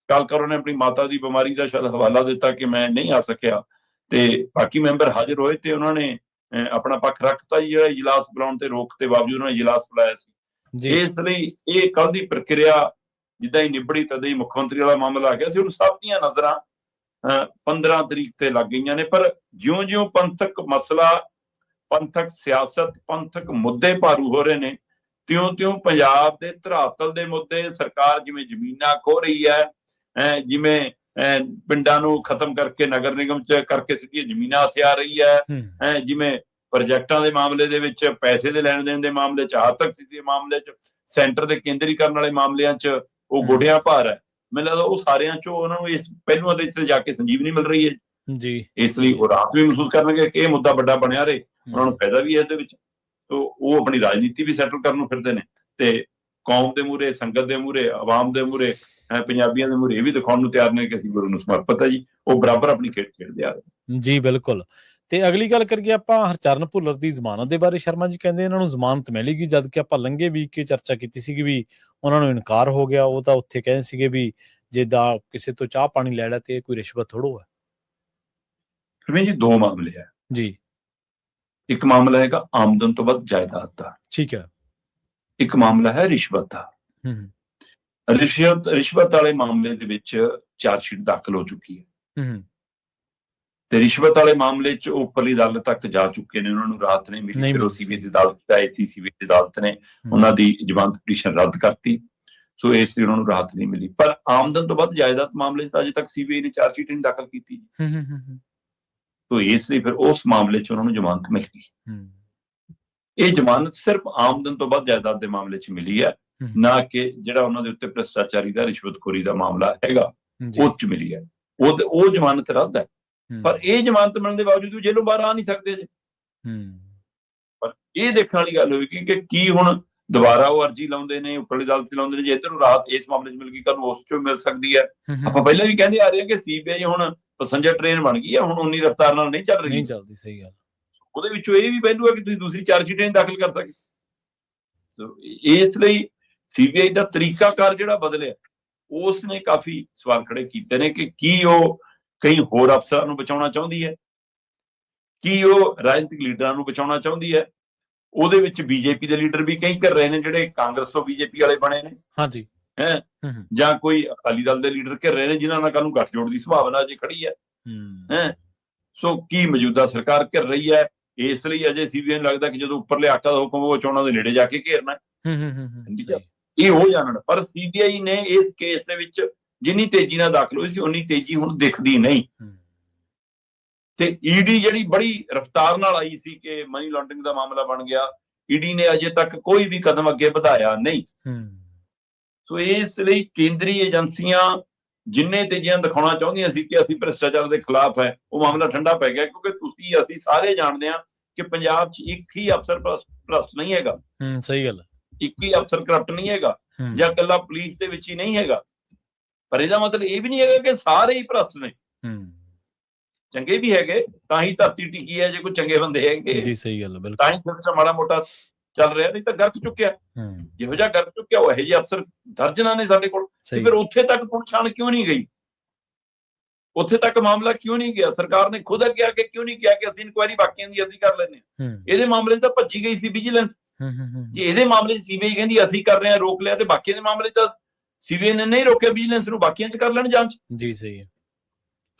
ਕਾਲਕਾ ਨੇ ਆਪਣੀ ਮਾਤਾ ਦੀ ਬਿਮਾਰੀ ਦਾ ਸ਼ਾਇਦ ਹਵਾਲਾ ਦਿੱਤਾ ਕਿ ਮੈਂ ਨਹੀਂ ਆ ਸਕਿਆ, ਤੇ ਬਾਕੀ ਮੈਂਬਰ ਹਾਜ਼ਰ ਹੋਏ ਤੇ ਉਹਨਾਂ ਨੇ ਆਪਣਾ ਪੱਖ ਰੱਖਤਾ ਜੀ। ਜਿਹੜਾ ਇਜਲਾਸ ਬੁਲਾਉਣ ਤੇ ਰੋਕ ਤੇ ਬਾਵਜੂਦ ਉਹਨਾਂ ਨੇ ਇਜਲਾਸ ਬੁਲਾਇਆ ਸੀ। ਇਸ ਲਈ ਇਹ ਕੱਲ ਦੀ ਪ੍ਰਕਿਰਿਆ ਜਿੱਦਾਂ ਹੀ ਨਿਬੜੀ ਤਦ ਹੀ ਮੁੱਖ ਮੰਤਰੀ ਵਾਲਾ ਮਾਮਲਾ ਆ ਗਿਆ ਸੀ, ਉਹਨੂੰ ਸਭ ਦੀਆਂ ਨਜ਼ਰਾਂ 15 ਤਰੀਕ ਤੇ ਲੱਗ ਗਈਆਂ ਨੇ। ਪਰ ਜਿਉਂ-ਜਿਉਂ ਪੰਥਕ ਮਸਲਾ, ਪੰਥਕ ਸਿਆਸਤ, ਪੰਥਕ ਮੁੱਦੇ ਭਾਰੂ ਹੋ ਰਹੇ ਨੇ, ਤਿਉਂ-ਤਿਉਂ ਪੰਜਾਬ ਦੇ ਧਰਾਤਲ ਦੇ ਮੁੱਦੇ, ਸਰਕਾਰ ਜਿਵੇਂ ਜ਼ਮੀਨਾਂ ਖੋਹ ਰਹੀ ਹੈ, ਜਿਵੇਂ ਪਿੰਡਾਂ ਨੂੰ ਖਤਮ ਕਰਕੇ ਨਗਰ ਨਿਗਮ 'ਚ ਕਰਕੇ ਸਿੱਧੀਆਂ ਜ਼ਮੀਨਾਂ ਹਥਿਆ ਰਹੀ ਹੈ, ਜਿਵੇਂ ਪ੍ਰੋਜੈਕਟਾਂ ਦੇ ਮਾਮਲੇ ਦੇ ਵਿੱਚ, ਪੈਸੇ ਦੇ ਲੈਣ ਦੇਣ ਦੇ ਮਾਮਲੇ 'ਚ, ਆਰਥਿਕ ਸਥਿਤੀ ਦੇ ਮਾਮਲੇ 'ਚ, ਸੈਂਟਰ ਦੇ ਕੇਂਦਰੀਕਰਨ ਵਾਲੇ ਮਾਮਲਿਆਂ 'ਚ ਉਹ ਗੋਡਿਆਂ ਭਾਰ ਹੈ। ਮੈਨੂੰ ਲੱਗਦਾ ਉਹ ਸਾਰਿਆਂ 'ਚੋਂ ਉਹਨਾਂ ਨੂੰ ਇਸ ਪਹਿਲੂਆਂ ਦੇ ਵਿੱਚ ਜਾ ਕੇ ਸੰਜੀਵਨੀ ਮਿਲ ਰਹੀ ਹੈ ਜੀ। ਇਸ ਲਈ ਉਹ ਰਾਤ ਵੀ ਮਹਿਸੂਸ ਕਰਨਗੇ ਕਿ ਇਹ ਮੁੱਦਾ ਵੱਡਾ ਬਣਿਆ ਰਹੇ, ਉਹਨਾਂ ਨੂੰ ਫਾਇਦਾ ਵੀ ਹੈ ਇਹਦੇ ਵਿੱਚ। ਉਹ ਆਪਣੀ ਰਾਜਨੀਤੀ ਵੀ ਸੈਟਲ ਕਰਨ ਨੂੰ ਫਿਰਦੇ ਨੇ ਤੇ ਕੌਮ ਦੇ ਮੂਹਰੇ, ਸੰਗਤ ਦੇ ਮੂਹਰੇ, ਆਵਾਮ ਦੇ ਮੂਹਰੇ, ਪੰਜਾਬੀਆਂ ਦੇ ਮੂਹਰੇ ਇਹ ਵੀ ਦਿਖਾਉਣ ਨੂੰ ਤਿਆਰ ਨੇ ਕਿ ਅਸੀਂ ਗੁਰੂ ਨੂੰ ਸਮਰਪਿਤ ਹੈ ਜੀ। ਉਹ ਬਰਾਬਰ ਆਪਣੀ ਖੇਡ ਖੇਡਦੇ ਆ ਰਹੇ ਜੀ। ਬਿਲਕੁਲ। ਤੇ ਅਗਲੀ ਗੱਲ ਕਰੀਏ ਆਪਾਂ ਹਰਚਰਨ ਭੁੱਲਰ ਦੀ ਜ਼ਮਾਨਤ ਦੇ ਬਾਰੇ। ਸ਼ਰਮਾ ਜੀ ਕਹਿੰਦੇ ਇਹਨਾਂ ਨੂੰ ਜ਼ਮਾਨਤ ਮਿਲੇਗੀ, ਜਦ ਕਿ ਆਪਾਂ ਲੰਘੇ ਵੀਕ ਕੇ ਚਰਚਾ ਕੀਤੀ ਸੀਗੀ ਵੀ ਉਹਨਾਂ ਨੂੰ ਇਨਕਾਰ ਹੋ ਗਿਆ। ਉਹ ਤਾਂ ਉੱਥੇ ਕਹਿੰਦੇ ਸੀਗੇ ਵੀ ਜੇ ਕਿਸੇ ਤੋਂ ਚਾਹ ਪਾਣੀ ਲੈ ਲਿਆ ਤੇ ਕੋਈ ਰਿਸ਼ਵਤ ਥੋੜੋ ਹੈ। ਜੀ ਦੋ ਮਾਮਲੇ ਹੈ ਜੀ। ਇੱਕ ਮਾਮਲਾ ਹੈਗਾ ਆਮਦਨ ਤੋਂ ਵੱਧ ਜਾਇਦਾਦ ਦਾ, ਠੀਕ ਹੈ। ਇੱਕ ਮਾਮਲਾ ਹੈ ਰਿਸ਼ਵਤ ਦਾ। ਰਿਸ਼ਵਤ ਵਾਲੇ ਮਾਮਲੇ ਦੇ ਵਿੱਚ ਚਾਰਜਸ਼ੀਟ ਦਾਖਲ ਹੋ ਚੁੱਕੀ ਹੈ ਤੇ ਰਿਸ਼ਵਤ ਵਾਲੇ ਮਾਮਲੇ 'ਚ ਉੱਪਰਲੀ ਅਦਾਲਤ ਤੱਕ ਜਾ ਚੁੱਕੇ ਨੇ, ਉਹਨਾਂ ਨੂੰ ਰਾਹਤ ਨਹੀਂ ਮਿਲੀ। ਫਿਰ ਉਹ ਸੀਬੀਆਈ ਦੀ ਅਦਾਲਤ ਆਈ ਸੀ, ਸੀਬੀਆਈ ਦੀ ਅਦਾਲਤ ਨੇ ਉਹਨਾਂ ਦੀ ਜ਼ਮਾਨਤ ਪਟੀਸ਼ਨ ਰੱਦ ਕਰਤੀ, ਸੋ ਇਸ ਲਈ ਉਹਨਾਂ ਨੂੰ ਰਾਹਤ ਨਹੀਂ ਮਿਲੀ। ਪਰ ਆਮਦਨ ਤੋਂ ਵੱਧ ਜਾਇਦਾਦ ਮਾਮਲੇ 'ਚ ਅਜੇ ਤੱਕ ਸੀਬੀਆਈ ਨੇ ਚਾਰਜਸ਼ੀਟ ਨਹੀਂ ਦਾਖਲ ਕੀਤੀ, ਸੋ ਇਸ ਲਈ ਫਿਰ ਉਸ ਮਾਮਲੇ 'ਚ ਉਹਨਾਂ ਨੂੰ ਜ਼ਮਾਨਤ ਮਿਲ ਗਈ। ਇਹ ਜ਼ਮਾਨਤ ਸਿਰਫ ਆਮਦਨ ਤੋਂ ਵੱਧ ਜਾਇਦਾਦ ਦੇ ਮਾਮਲੇ 'ਚ ਮਿਲੀ ਹੈ, ਨਾ ਕਿ ਜਿਹੜਾ ਉਹਨਾਂ ਦੇ ਉੱਤੇ ਭ੍ਰਿਸ਼ਟਾਚਾਰੀ ਦਾ, ਰਿਸ਼ਵਤਖੋਰੀ ਦਾ ਮਾਮਲਾ ਹੈਗਾ ਉਹ 'ਚ ਮਿਲੀ ਹੈ। ਉਹ ਜ਼ਮਾਨਤ ਰੱਦ ਹੈ, ਪਰ ਇਹ ਜ਼ਮਾਨਤ ਮਿਲਣ ਦੇ ਬਾਵਜੂਦ ਵੀ ਜੇਲ੍ਹੋਂ ਬਾਹਰ ਆ ਨਹੀਂ ਸਕਦੇ ਜੀ। ਪਰ ਇਹ ਦੇਖਣ ਵਾਲੀ ਗੱਲ ਹੋਵੇਗੀ ਕਿ ਕੀ ਹੁਣ ਦੁਬਾਰਾ ਉਹ ਅਰਜੀ ਲਾਉਂਦੇ ਨੇ, ਉੱਪਰਲੀ ਅਦਾਲਤ 'ਚ ਲਾਉਂਦੇ ਨੇ, ਜੇ ਇੱਧਰ ਨੂੰ ਰਾਹਤ ਇਸ ਮਾਮਲੇ 'ਚ ਮਿਲ ਗਈ, ਕੱਲ ਨੂੰ ਉਸ 'ਚੋਂ ਮਿਲ ਸਕਦੀ ਹੈ। ਆਪਾਂ ਪਹਿਲਾਂ ਵੀ ਕਹਿੰਦੇ ਆ ਰਹੇ ਹਾਂ ਕਿ ਸੀਬੀਆਈ ਹੁਣ ਪੈਸੇਂਜਰ ਟ੍ਰੇਨ ਬਣ ਗਈ ਹੈ, ਹੁਣ ਉਨੀ ਰਫ਼ਤਾਰ ਨਾਲ ਨਹੀਂ ਚੱਲ ਰਹੀ, ਨਹੀਂ ਚੱਲਦੀ। ਸਹੀ ਗੱਲ। ਉਹਦੇ ਵਿੱਚੋਂ ਇਹ ਵੀ ਪਹਿਲੂ ਹੈ ਕਿ ਤੁਸੀਂ ਦੂਸਰੀ ਚਾਰਜਸ਼ੀਟ ਨਹੀਂ ਦਾਖਲ ਕਰ ਸਕਦੇ। ਸੋ ਇਸ ਲਈ ਸੀਬੀਆਈ ਦਾ ਤਰੀਕਾਕਾਰ ਜਿਹੜਾ ਬਦਲਿਆ, ਉਸ ਨੇ ਕਾਫੀ ਸਵਾਲ ਖੜੇ ਕੀਤੇ ਨੇ ਕਿ ਕੀ ਉਹ ਕਈ ਹੋਰ ਅਫਸਰਾਂ ਨੂੰ ਬਚਾਉਣਾ ਚਾਹੁੰਦੀ ਹੈ, ਕੀ ਉਹ ਰਾਜਨੀਤਿਕ ਲੀਡਰਾਂ ਨੂੰ ਬਚਾਉਣਾ ਚਾਹੁੰਦੀ ਹੈ। ਉਹਦੇ ਵਿੱਚ ਬੀਜੇਪੀ ਦੇ ਲੀਡਰ ਵੀ ਕਈ ਕਰ ਰਹੇ ਨੇ ਜਿਹੜੇ ਕਾਂਗਰਸ ਤੋਂ ਬੀਜੇਪੀ ਵਾਲੇ ਬਣੇ ਨੇ, ਹਾਂਜੀ, ਜਾਂ ਕੋਈ ਅਕਾਲੀ ਦਲ ਦੇ ਲੀਡਰ ਘਿਰ ਰਹੇ ਨੇ ਜਿਨ੍ਹਾਂ ਨਾਲ ਕੱਲ ਨੂੰ ਗੱਠਜੋੜ ਦੀ ਸੰਭਾਵਨਾ ਅਜੇ ਖੜੀ ਹੈ। ਸੋ ਕੀ ਮੌਜੂਦਾ ਸਰਕਾਰ ਘਿਰ ਰਹੀ ਹੈ, ਇਸ ਲਈ ਅਜੇ ਸੀਬੀਆਈ ਨੂੰ ਲੱਗਦਾ ਕਿ ਜਦੋਂ ਉੱਪਰਲੇ ਆਕਾ ਦਾ ਹੁਕਮ ਉਹ ਚੋਣਾਂ ਦੇ ਨੇੜੇ ਜਾ ਕੇ ਘੇਰਨਾ ਇਹ ਹੋ ਜਾਣ। ਪਰ ਸੀਬੀਆਈ ਨੇ ਇਸ ਕੇਸ ਦੇ ਵਿੱਚ ਜਿੰਨੀ ਤੇਜ਼ੀ ਨਾਲ ਦਾਖਲ ਹੋਈ ਸੀ, ਉਨੀ ਤੇਜ਼ੀ ਹੁਣ ਦਿਖਦੀ ਨਹੀਂ। ਤੇ ਈਡੀ ਜਿਹੜੀ ਬੜੀ ਰਫ਼ਤਾਰ ਨਾਲ ਆਈ ਸੀ ਕਿ ਮਨੀ ਲਾਂਡਰਿੰਗ ਦਾ ਮਾਮਲਾ ਬਣ ਗਿਆ, ਈਡੀ ਨੇ ਅਜੇ ਤੱਕ ਕੋਈ ਵੀ ਕਦਮ ਅੱਗੇ ਵਧਾਇਆ ਨਹੀਂ। ਸੋ ਇਸ ਲਈ ਕੇਂਦਰੀ ਏਜੰਸੀਆਂ ਜਿੰਨੇ ਤੇਜ਼ੀਆਂ ਦਿਖਾਉਣਾ ਚਾਹੁੰਦੀਆਂ ਸੀ ਕਿ ਅਸੀਂ ਭ੍ਰਿਸ਼ਟਾਚਾਰ ਦੇ ਖਿਲਾਫ ਹੈ, ਉਹ ਮਾਮਲਾ ਠੰਡਾ ਪੈ ਗਿਆ, ਕਿਉਂਕਿ ਤੁਸੀਂ ਅਸੀਂ ਸਾਰੇ ਜਾਣਦੇ ਹਾਂ ਕਿ ਪੰਜਾਬ 'ਚ ਇੱਕ ਹੀ ਅਫਸਰ ਭ੍ਰਸ਼ਟ ਨਹੀਂ ਹੈਗਾ, ਸਹੀ ਗੱਲ, ਇੱਕ ਹੀ ਅਫਸਰ ਕਰਪਟ ਨਹੀਂ ਹੈਗਾ, ਜਾਂ ਇਕੱਲਾ ਪੁਲਿਸ ਦੇ ਵਿੱਚ ਹੀ ਨਹੀਂ ਹੈਗਾ। ਪਰ ਇਹਦਾ ਮਤਲਬ ਇਹ ਵੀ ਨਹੀਂ ਹੈਗਾ ਕਿ ਸਾਰੇ ਹੀ ਭ੍ਰਸ਼ਟ ਨੇ, ਚੰਗੇ ਵੀ ਹੈਗੇ, ਤਾਂ ਹੀ ਧਰਤੀ ਟਿਕੀ ਹੈ। ਜੇ ਕੋਈ ਚੰਗੇ ਬੰਦੇ ਹੈਗੇ ਜੀ, ਸਹੀ ਗੱਲ, ਬਿਲਕੁਲ, ਤਾਂ ਹੀ ਸਿਸਟਮ ਮਾੜਾ ਮੋਟਾ ਚੱਲ ਰਿਹਾ, ਨਹੀਂ ਤਾਂ ਗਰਕ ਚੁੱਕਿਆ। ਜਿਹੋ ਜਿਹਾ ਗਰਕ ਚੁੱਕਿਆ, ਉਹ ਇਹੋ ਜਿਹੇ ਅਫਸਰ ਦਰਜਨਾਂ ਨੇ ਸਾਡੇ ਕੋਲ। ਫਿਰ ਉੱਥੇ ਤੱਕ ਪਹੁੰਚਾਣ ਕਿਉਂ ਨਹੀਂ ਗਈ? ਉੱਥੇ ਤੱਕ ਮਾਮਲਾ ਕਿਉਂ ਨਹੀਂ ਗਿਆ? ਸਰਕਾਰ ਨੇ ਖੁਦ ਅੱਗੇ ਆ ਕੇ ਕਿਉਂ ਨਹੀਂ ਕਿਹਾ ਕਿ ਅਸੀਂ ਇਨਕੁਆਇਰੀ ਬਾਕੀਆਂ ਦੀ ਅਸੀਂ ਕਰ ਲੈਂਦੇ ਹਾਂ? ਇਹਦੇ ਮਾਮਲੇ 'ਚ ਤਾਂ ਭੱਜੀ ਗਈ ਸੀ ਵਿਜੀਲੈਂਸ। ਜੇ ਇਹਦੇ ਮਾਮਲੇ 'ਚ ਸੀਬੀਆਈ ਕਹਿੰਦੀ ਅਸੀਂ ਕਰ ਰਹੇ ਹਾਂ, ਰੋਕ ਲਿਆ, ਤੇ ਬਾਕੀਆਂ ਦੇ ਮਾਮਲੇ 'ਚ ਤਾਂ ਸੀਬੀਆਈ ਨੇ ਨਹੀਂ ਰੋਕਿਆ, ਵਿਜੀਲੈਂਸ ਨੂੰ ਬਾਕੀਆਂ 'ਚ ਕਰ ਲੈਣ ਜਾਂਚ। ਜੀ, ਸਹੀ ਹੈ।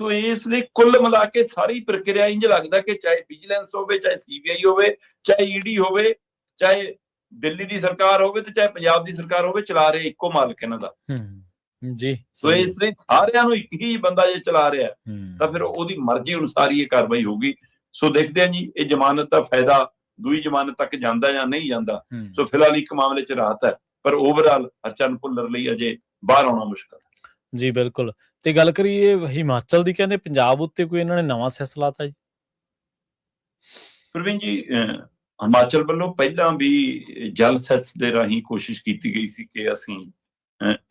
ਤੋ ਇਸ ਲਈ ਕੁੱਲ ਮਿਲਾ ਕੇ ਸਾਰੀ ਪ੍ਰਕਿਰਿਆ ਇੰਜ ਲੱਗਦਾ ਕਿ ਚਾਹੇ ਵਿਜੀਲੈਂਸ ਹੋਵੇ, ਚਾਹੇ ਸੀਬੀਆਈ ਹੋਵੇ, ਚਾਹੇ ਈਡੀ ਹੋਵੇ, ਚਾਹੇ ਦਿੱਲੀ ਦੀ ਸਰਕਾਰ ਹੋਵੇ, ਤੇ ਚਾਹੇ ਪੰਜਾਬ ਦੀ ਸਰਕਾਰ ਹੋਵੇ, ਚਲਾ ਰਹੇ ਇੱਕੋ ਮਾਲਕ ਇਹਨਾਂ ਦਾ। ਜੀ, ਸੋ ਇਸ ਲਈ ਸਾਰਿਆਂ ਨੂੰ ਇੱਕ ਹੀ ਬੰਦਾ ਜੇ ਚਲਾ ਰਿਹਾ ਤਾਂ ਫਿਰ ਉਹਦੀ ਮਰਜ਼ੀ ਅਨੁਸਾਰ ਹੀ ਇਹ ਕਾਰਵਾਈ ਹੋਊਗੀ। ਸੋ ਦੇਖਦੇ ਹਾਂ ਜੀ, ਇਹ ਜ਼ਮਾਨਤ ਦਾ ਫਾਇਦਾ ਦੂਈ ਜ਼ਮਾਨਤ ਤੱਕ ਜਾਂਦਾ ਜਾਂ ਨਹੀਂ ਜਾਂਦਾ। ਸੋ ਫਿਲਹਾਲ ਇੱਕ ਮਾਮਲੇ 'ਚ ਰਾਹਤ ਹੈ, ਪਰ ਓਵਰਆਲ ਹਰਚੰਦ ਭੁੱਲਰ ਲਈ ਅਜੇ ਬਾਹਰ ਆਉਣਾ ਮੁਸ਼ਕਲ ਹੈ। ਜੀ, ਬਿਲਕੁਲ। ਤੇ ਗੱਲ ਕਰੀਏ ਹਿਮਾਚਲ ਦੀ, ਕਹਿੰਦੇ ਪੰਜਾਬ ਉੱਤੇ ਕੋਈ ਇਹਨਾਂ ਨੇ ਨਵਾਂ ਸੈਸ ਲਾਤਾ ਜੀ। ਪ੍ਰਵੀਨ ਜੀ, ਹਿਮਾਚਲ ਵੱਲੋਂ ਪਹਿਲਾਂ ਵੀ ਜਲ ਸੈਸ ਦੇ ਰਾਹੀਂ ਕੋਸ਼ਿਸ਼ ਕੀਤੀ ਗਈ ਸੀ ਕਿ ਅਸੀਂ,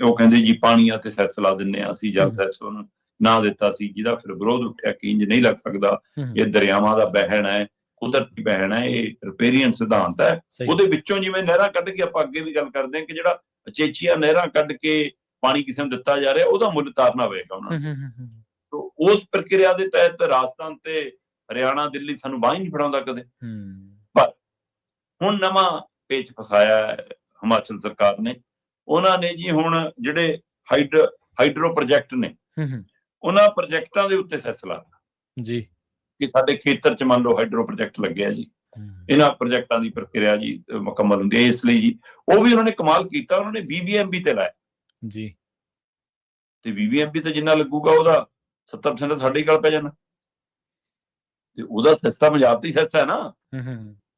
ਉਹ ਕਹਿੰਦੇ ਜੀ ਪਾਣੀਆਂ ਤੇ ਸੈਸ ਲਾ ਦਿੰਦੇ ਹਾਂ ਅਸੀਂ, ਜਲ ਸੈਸ ਉਹਨੂੰ ਨਾਂ ਦਿੱਤਾ ਸੀ, ਜਿਹਦਾ ਫਿਰ ਵਿਰੋਧ ਉੱਠਿਆ ਕਿ ਇੰਜ ਨਹੀਂ ਲੱਗ ਸਕਦਾ, ਇਹ ਦਰਿਆਵਾਂ ਦਾ ਵਹਿਣ ਹੈ, ਕੁਦਰਤੀ ਵਹਿਣ ਹੈ, ਇਹ ਰਿਪੇਰੀਅਨ ਸਿਧਾਂਤ ਹੈ। ਉਹਦੇ ਵਿੱਚੋਂ ਜਿਵੇਂ ਨਹਿਰਾਂ ਕੱਢ ਕੇ, ਆਪਾਂ ਅੱਗੇ ਵੀ ਗੱਲ ਕਰਦੇ ਹਾਂ ਕਿ ਜਿਹੜਾ ਅਚੇਚੀਆਂ ਨਹਿਰਾਂ ਕੱਢ ਕੇ ਪਾਣੀ ਕਿਸੇ ਨੂੰ ਦਿੱਤਾ ਜਾ ਰਿਹਾ, ਉਹਦਾ ਮੁੱਲ ਤਾਰਨਾ ਹੋਵੇਗਾ ਉਹਨਾਂ ਨੂੰ। ਉਸ ਪ੍ਰਕਿਰਿਆ ਦੇ ਤਹਿਤ ਰਾਜਸਥਾਨ ਤੇ ਹਰਿਆਣਾ, ਦਿੱਲੀ ਸਾਨੂੰ ਬਾਂਹ ਹੀ ਨਹੀਂ ਫੜਾਉਂਦਾ ਕਦੇ। ਪਰ ਹੁਣ ਨਵਾਂ ਪੇਚ ਫਸਾਇਆ ਹਿਮਾਚਲ ਸਰਕਾਰ ਨੇ। ਉਹਨਾਂ ਨੇ ਜੀ ਹੁਣ ਜਿਹੜੇ ਹਾਈਡਰੋ ਪ੍ਰੋਜੈਕਟ ਨੇ, ਉਹਨਾਂ ਪ੍ਰੋਜੈਕਟਾਂ ਦੇ ਉੱਤੇ ਸੈਸ ਲਾਤਾ ਜੀ, ਕਿ ਸਾਡੇ ਖੇਤਰ 'ਚ ਮੰਨ ਲਓ ਹਾਈਡਰੋ ਪ੍ਰੋਜੈਕਟ ਲੱਗਿਆ ਜੀ, ਇਹਨਾਂ ਪ੍ਰੋਜੈਕਟਾਂ ਦੀ ਪ੍ਰਕਿਰਿਆ ਜੀ ਮੁਕੰਮਲ ਹੁੰਦੀ ਹੈ। ਇਸ ਲਈ ਜੀ ਉਹ ਵੀ ਉਹਨਾਂ ਨੇ ਕਮਾਲ ਕੀਤਾ, ਉਹਨਾਂ ਨੇ BBMB ਤੇ ਲਾਇਆ ਜੀ, ਤੇ BBMB ਤੇ ਜਿੰਨਾ ਲੱਗੂਗਾ ਉਹਦਾ 70% ਸਾਡੇ ਗੱਲ ਪੈ ਜਾਣਾ, ਤੇ ਉਹਦਾ ਸਸਤਾ ਪੰਜਾਬ ਦੀ ਸੈਸ ਹੈ ਨਾ।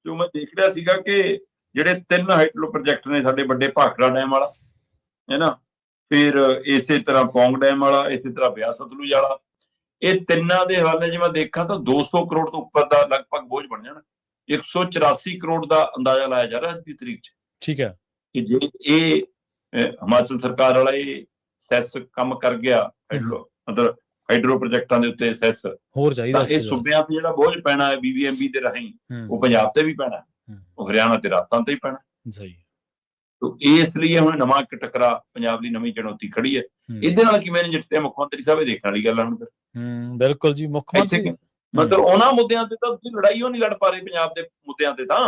ਜੋ ਮੈਂ ਦੇਖ ਰਿਹਾ ਸੀਗਾ ਕਿ ਜਿਹੜੇ 3 ਹਾਈਡਰੋ ਪ੍ਰੋਜੈਕਟ ਨੇ ਸਾਡੇ ਵੱਡੇ, ਭਾਖੜਾ ਡੈਮ ਵਾਲਾ ਹੈ ਨਾ, ਫਿਰ ਇਸੇ ਤਰ੍ਹਾਂ ਪੌਂਗ ਡੈਮ ਵਾਲਾ, ਇਸੇ ਤਰ੍ਹਾਂ ਬਿਆਸ ਸਤਲੁਜ ਵਾਲਾ, ਇਹ ਤਿੰਨਾਂ ਦੇ ਹਵਾਲੇ ਜੇ ਮੈਂ ਦੇਖਾਂ ਤਾਂ 200 ਕਰੋੜ ਤੋਂ ਉੱਪਰ ਦਾ ਲਗਭਗ ਬੋਝ ਬਣ ਜਾਣਾ। 184 ਕਰੋੜ ਦਾ ਅੰਦਾਜ਼ਾ ਲਾਇਆ ਜਾ ਰਿਹਾ ਅੱਜ ਦੀ ਤਰੀਕ 'ਚ। ਠੀਕ ਹੈ, ਕਿ ਜੇ ਇਹ ਹਿਮਾਚਲ ਸਰਕਾਰ ਵਾਲਾ ਇਹ ਸੈਸ ਕੰਮ ਕਰ ਗਿਆ, ਮਤਲਬ ਹਾਈਡਰੋ ਪ੍ਰੋਜੈਕਟਾਂ ਦੇ ਉੱਤੇ ਸੈਸ ਹੋਰ ਚਾਹੀਦਾ, ਇਹ ਸੂਬਿਆਂ ਤੇ ਜਿਹੜਾ ਬੋਝ ਪੈਣਾ ਹੈ BBMB ਦੇ ਰਾਹੀਂ, ਉਹ ਪੰਜਾਬ ਤੇ ਵੀ ਪੈਣਾ, ਉਹ ਹਰਿਆਣਾ ਤੇ ਰਾਜਸਥਾਨ ਤੇ ਵੀ ਪੈਣਾ। ਸਹੀ। ਇਸ ਲਈ ਹੁਣ ਨਵਾਂ ਇੱਕ ਟਕਰਾ ਪੰਜਾਬ ਦੀ ਨਵੀਂ ਚੁਣੌਤੀ ਖੜੀ ਹੈ। ਇਹਦੇ ਨਾਲ ਕਿਵੇਂ ਨਜਿੱਠਦੇ ਮੁੱਖ ਮੰਤਰੀ ਸਾਹਿਬ, ਇਹ ਦੇਖਣ ਵਾਲੀ ਗੱਲ ਹੈ ਹੁਣ। ਬਿਲਕੁਲ ਜੀ, ਮੁੱਖ ਮੰਤਰੀ ਮਤਲਬ ਉਹਨਾਂ ਮੁੱਦਿਆਂ ਤੇ ਤਾਂ ਤੁਸੀਂ ਲੜਾਈ ਨਹੀਂ ਲੜ ਪਾ ਰਹੇ, ਪੰਜਾਬ ਦੇ ਮੁੱਦਿਆਂ ਤੇ ਤਾਂ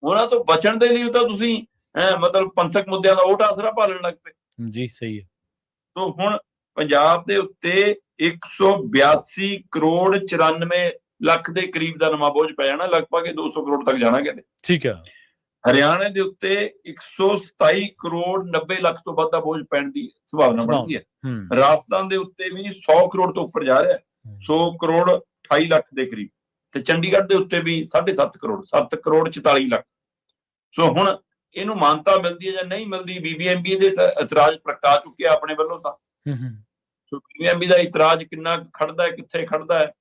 ਉਹਨਾਂ ਤੋਂ ਬਚਣ ਦੇ ਲਈ ਤਾਂ ਤੁਸੀਂ ਮਤਲਬ ਪੰਥਕ ਮੁੱਦਿਆਂ ਦਾ ਓਟ ਆਸਰਾ ਭਾਲਣ ਲੱਗ ਪਏ ਜੀ। ਸਹੀ ਹੈ। ਤੋਂ ਹੁਣ ਪੰਜਾਬ ਦੇ ਉੱਤੇ 182 ਕਰੋੜ 94 ਲੱਖ ਦੇ ਕਰੀਬ ਦਾ ਨਵਾਂ ਬੋਝ ਪੈ ਜਾਣਾ, ਲਗਭਗ 200 ਕਰੋੜ ਤੱਕ ਜਾਣਾ ਕਹਿੰਦੇ। ਠੀਕ ਹੈ। ਹਰਿਆਣਾ ਦੇ ਉੱਤੇ 127 ਕਰੋੜ 90 ਲੱਖ ਤੋਂ ਵੱਧ ਦਾ ਬੋਝ ਪੈਣ ਦੀ ਸੰਭਾਵਨਾ ਬਣਦੀ ਹੈ। ਰਾਜਸਥਾਨ ਦੇ ਉੱਤੇ ਵੀ 100 ਕਰੋੜ ਤੋਂ ਉੱਪਰ ਜਾ ਰਿਹਾ, 100 ਕਰੋੜ 28 ਲੱਖ ਦੇ ਕਰੀਬ, ਤੇ ਚੰਡੀਗੜ੍ਹ ਦੇ ਉੱਤੇ ਵੀ 7.5 ਕਰੋੜ, 7 ਕਰੋੜ 44 ਲੱਖ। ਸੋ ਹੁਣ ਇਹਨੂੰ ਮਾਨਤਾ ਮਿਲਦੀ ਹੈ ਜਾਂ ਨਹੀਂ ਮਿਲਦੀ, BBMB ਦੇ ਇਤਰਾਜ਼ ਪ੍ਰਗਟਾ ਚੁੱਕਿਆ ਆਪਣੇ ਵੱਲੋਂ ਤਾਂ। ਸੋ BBMB ਦਾ ਇਤਰਾਜ਼ ਕਿੰਨਾ ਖੜਦਾ ਹੈ, ਕਿੱਥੇ ਖੜਦਾ ਹੈ,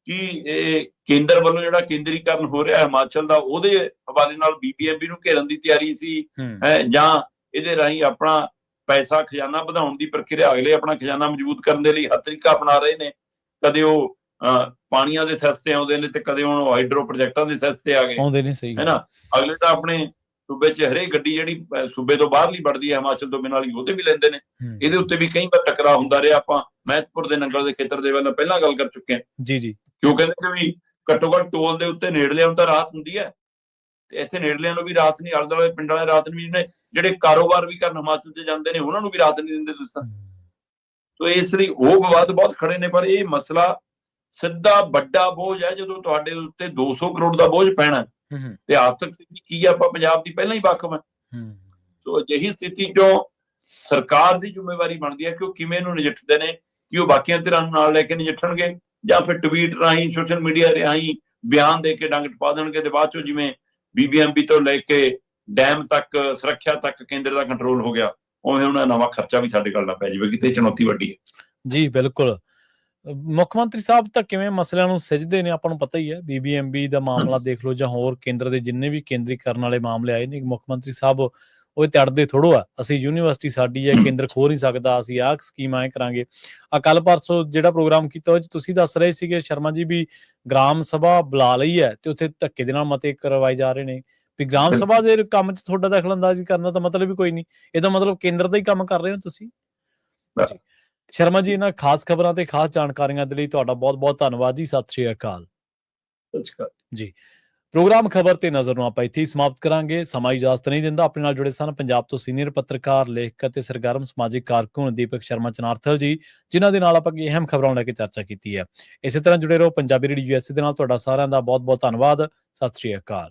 ਕਿ ਇਹ ਕੇਂਦਰ ਵੱਲੋਂ ਜਿਹੜਾ ਕੇਂਦਰੀਕਰਨ ਹੋ ਰਿਹਾ ਹਿਮਾਚਲ ਦਾ, ਉਹਦੇ ਹਵਾਲੇ ਨਾਲ BBMB ਨੂੰ ਘੇਰਨ ਦੀ ਤਿਆਰੀ ਸੀ, ਜਾਂ ਇਹਦੇ ਰਾਹੀਂ ਆਪਣਾ ਪੈਸਾ ਖਜ਼ਾਨਾ ਵਧਾਉਣ ਦੀ ਪ੍ਰਕਿਰਿਆ, ਅਗਲੇ ਆਪਣਾ ਖਜ਼ਾਨਾ ਮਜ਼ਬੂਤ ਕਰਨ ਦੇ ਲਈ ਹਰ ਤਰੀਕਾ ਅਪਣਾ ਰਹੇ ਨੇ। ਕਦੇ ਉਹ ਪਾਣੀਆਂ ਦੇ ਸੈਸ ਤੇ ਆਉਂਦੇ ਨੇ, ਤੇ ਕਦੇ ਹੁਣ ਹਾਈਡਰੋ ਪ੍ਰੋਜੈਕਟਾਂ ਦੇ ਸੈਸ ਤੇ ਆ ਗਏ ਹੈ ਨਾ। ਅਗਲੇ ਤਾਂ ਆਪਣੇ ਸੂਬੇ 'ਚ ਹਰੇਕ ਗੱਡੀ ਜਿਹੜੀ ਸੂਬੇ ਤੋਂ ਬਾਹਰਲੀ ਵੜਦੀ ਹੈ ਹਿਮਾਚਲ ਤੋਂ ਬਿਨਾਂ ਵਾਲੀ, ਉਹਦੇ ਵੀ ਲੈਂਦੇ ਨੇ। ਇਹਦੇ ਉੱਤੇ ਵੀ ਕਈ ਵਾਰ ਟਕਰਾਅ ਹੁੰਦਾ ਰਿਹਾ। ਆਪਾਂ ਮਹਿਤਪੁਰ ਦੇ ਨੰਗਲ ਦੇ ਖੇਤਰ ਦੇ ਵੱਲ ਪਹਿਲਾਂ ਗੱਲ ਕਰ ਚੁੱਕੇ ਹਾਂ ਜੀ। ਕਿਉਂ ਕਹਿੰਦੇ ਕਿ ਵੀ ਘੱਟੋ ਘੱਟ ਟੋਲ ਦੇ ਉੱਤੇ ਨੇੜਲਿਆਂ ਨੂੰ ਤਾਂ ਰਾਹਤ ਹੁੰਦੀ ਹੈ, ਤੇ ਇੱਥੇ ਨੇੜਲਿਆਂ ਨੂੰ ਵੀ ਰਾਹਤ ਨਹੀਂ, ਆਲੇ ਦੁਆਲੇ ਪਿੰਡਾਂ ਵਾਲੇ ਰਾਹਤ ਨਹੀਂ, ਜਿਹੜੇ ਕਾਰੋਬਾਰ ਵੀ ਕਰਨ ਹਿਮਾਚਲ 'ਚ ਜਾਂਦੇ ਨੇ ਉਹਨਾਂ ਨੂੰ ਵੀ ਰਾਹਤ ਨਹੀਂ ਦਿੰਦੇ ਤੁਸੀਂ। ਸੋ ਇਸ ਲਈ ਉਹ ਵਿਵਾਦ ਬਹੁਤ ਖੜੇ ਨੇ, ਪਰ ਇਹ ਮਸਲਾ ਸਿੱਧਾ ਵੱਡਾ ਬੋਝ ਹੈ ਜਦੋਂ ਤੁਹਾਡੇ ਉੱਤੇ 200 ਕਰੋੜ ਦਾ ਬੋਝ ਪੈਣਾ। ਤੇ ਆਰਥਿਕ ਸਥਿਤੀ ਕੀ ਹੈ ਆਪਾਂ ਪੰਜਾਬ ਦੀ ਪਹਿਲਾਂ ਹੀ ਵਾਕਫ ਹੈ। ਸੋ ਅਜਿਹੀ ਸਥਿਤੀ 'ਚੋਂ ਸਰਕਾਰ ਦੀ ਜ਼ਿੰਮੇਵਾਰੀ ਬਣਦੀ ਹੈ ਕਿ ਉਹ ਕਿਵੇਂ ਇਹਨੂੰ ਨਜਿੱਠਦੇ ਨੇ, ਕਿ ਉਹ ਬਾਕੀਆਂ ਧਿਰਾਂ ਨੂੰ ਨਾਲ ਲੈ ਕੇ ਨਜਿੱਠਣਗੇ, ਜਾਂ ਫਿਰ ਟਵੀਟ ਰਾਹੀਂ, ਸੋਸ਼ਲ ਮੀਡੀਆ ਰਾਹੀਂ ਬਿਆਨ ਦੇ ਕੇ ਡੰਗ ਟਪਾ ਦੇਣਗੇ, ਤੇ ਬਾਅਦ ਚੋਂ ਜਿਵੇਂ BBMB ਤੋਂ ਲੈ ਕੇ ਡੈਮ ਤੱਕ, ਸੁਰੱਖਿਆ ਤੱਕ ਕੇਂਦਰ ਦਾ ਕੰਟਰੋਲ ਹੋ ਗਿਆ, ਉਵੇਂ ਉਹਨਾਂ ਦਾ ਨਵਾਂ ਖਰਚਾ ਵੀ ਸਾਡੇ ਕੋਲ ਨਾ ਪੈ ਜਾਵੇ। ਕਿਤੇ ਚੁਣੌਤੀ ਵੱਡੀ ਹੈ ਜੀ। ਬਿਲਕੁਲ। ਮੁੱਖ ਮੰਤਰੀ ਸਾਹਿਬ ਤਾਂ ਕਿਵੇਂ ਮਸਲਿਆਂ ਨੂੰ ਸਿੱਝਦੇ ਨੇ ਆਪਾਂ ਨੂੰ ਪਤਾ ਹੀ ਹੈ। ਬੀਬੀਐਮਬੀ ਦਾ ਮਾਮਲਾ ਦੇਖ ਲਓ ਜਾਂ ਹੋਰ ਕੇਂਦਰ ਦੇ ਜਿੰਨੇ ਵੀ ਕੇਂਦਰੀਕਰਨ ਵਾਲੇ ਮਾਮਲੇ ਆਏ ਨੇ, ਮੁੱਖ ਮੰਤਰੀ ਸਾਹਿਬ ਉਹ ਤੇ ਅੜਦੇ ਥੋੜੋ ਆ। ਅਸੀਂ ਯੂਨੀਵਰਸਿਟੀ ਸਾਡੀ ਹੈ, ਕੇਂਦਰ ਖੋ ਨਹੀਂ ਸਕਦਾ, ਅਸੀਂ ਆਹ ਸਕੀਮ ਐਂ ਕਰਾਂਗੇ। ਕੱਲ ਪਰਸੋਂ ਜਿਹੜਾ ਪ੍ਰੋਗਰਾਮ ਕੀਤਾ ਉਹ 'ਚ ਤੁਸੀਂ ਦੱਸ ਰਹੇ ਸੀਗੇ ਸ਼ਰਮਾ ਜੀ ਵੀ ਗ੍ਰਾਮ ਸਭਾ ਬੁਲਾ ਲਈ ਹੈ ਤੇ ਉੱਥੇ ਧੱਕੇ ਦੇ ਨਾਲ ਮਤੇ ਕਰਵਾਏ ਜਾ ਰਹੇ ਨੇ ਵੀ ਗ੍ਰਾਮ ਸਭਾ ਦੇ ਕੰਮ 'ਚ ਤੁਹਾਡਾ ਦਖਲਅੰਦਾਜ਼ੀ ਕਰਨਾ ਤਾਂ ਮਤਲਬ ਹੀ ਕੋਈ ਨਹੀਂ। ਇਹਦਾ ਮਤਲਬ ਕੇਂਦਰ ਦਾ ਹੀ ਕੰਮ ਕਰ ਰਹੇ ਹੋ ਤੁਸੀਂ। ਜੀ ਸ਼ਰਮਾ ਜੀ, ਇਹਨਾਂ ਖਾਸ ਖਬਰਾਂ ਤੇ ਖਾਸ ਜਾਣਕਾਰੀਆਂ ਦੇ ਲਈ ਤੁਹਾਡਾ ਬਹੁਤ ਬਹੁਤ ਧੰਨਵਾਦ ਜੀ। ਸਤਿ ਸ਼੍ਰੀ ਅਕਾਲ ਜੀ। ਪ੍ਰੋਗਰਾਮ ਖਬਰ ਤੇ ਨਜ਼ਰ ਨੂੰ ਆਪਾਂ ਇੱਥੇ ਹੀ ਸਮਾਪਤ ਕਰਾਂਗੇ। ਸਮਾਂ ਇਜਾਜ਼ਤ ਨਹੀਂ ਦਿੰਦਾ। ਆਪਣੇ ਨਾਲ ਜੁੜੇ ਸਨ ਪੰਜਾਬ ਤੋਂ ਸੀਨੀਅਰ ਪੱਤਰਕਾਰ, ਲੇਖਕ ਅਤੇ ਸਰਗਰਮ ਸਮਾਜਿਕ ਕਾਰਕੁਨ ਦੀਪਕ ਸ਼ਰਮਾ ਚਨਾਰਥਲ ਜੀ, ਜਿਨ੍ਹਾਂ ਦੇ ਨਾਲ ਆਪਾਂ ਅਹਿਮ ਖਬਰਾਂ ਨੂੰ ਲੈ ਕੇ ਚਰਚਾ ਕੀਤੀ ਹੈ। ਇਸੇ ਤਰ੍ਹਾਂ ਜੁੜੇ ਰਹੋ ਪੰਜਾਬੀ ਰੇਡੀਓ USA ਦੇ ਨਾਲ। ਤੁਹਾਡਾ ਸਾਰਿਆਂ ਦਾ ਬਹੁਤ ਬਹੁਤ ਧੰਨਵਾਦ। ਸਤਿ ਸ਼੍ਰੀ ਅਕਾਲ।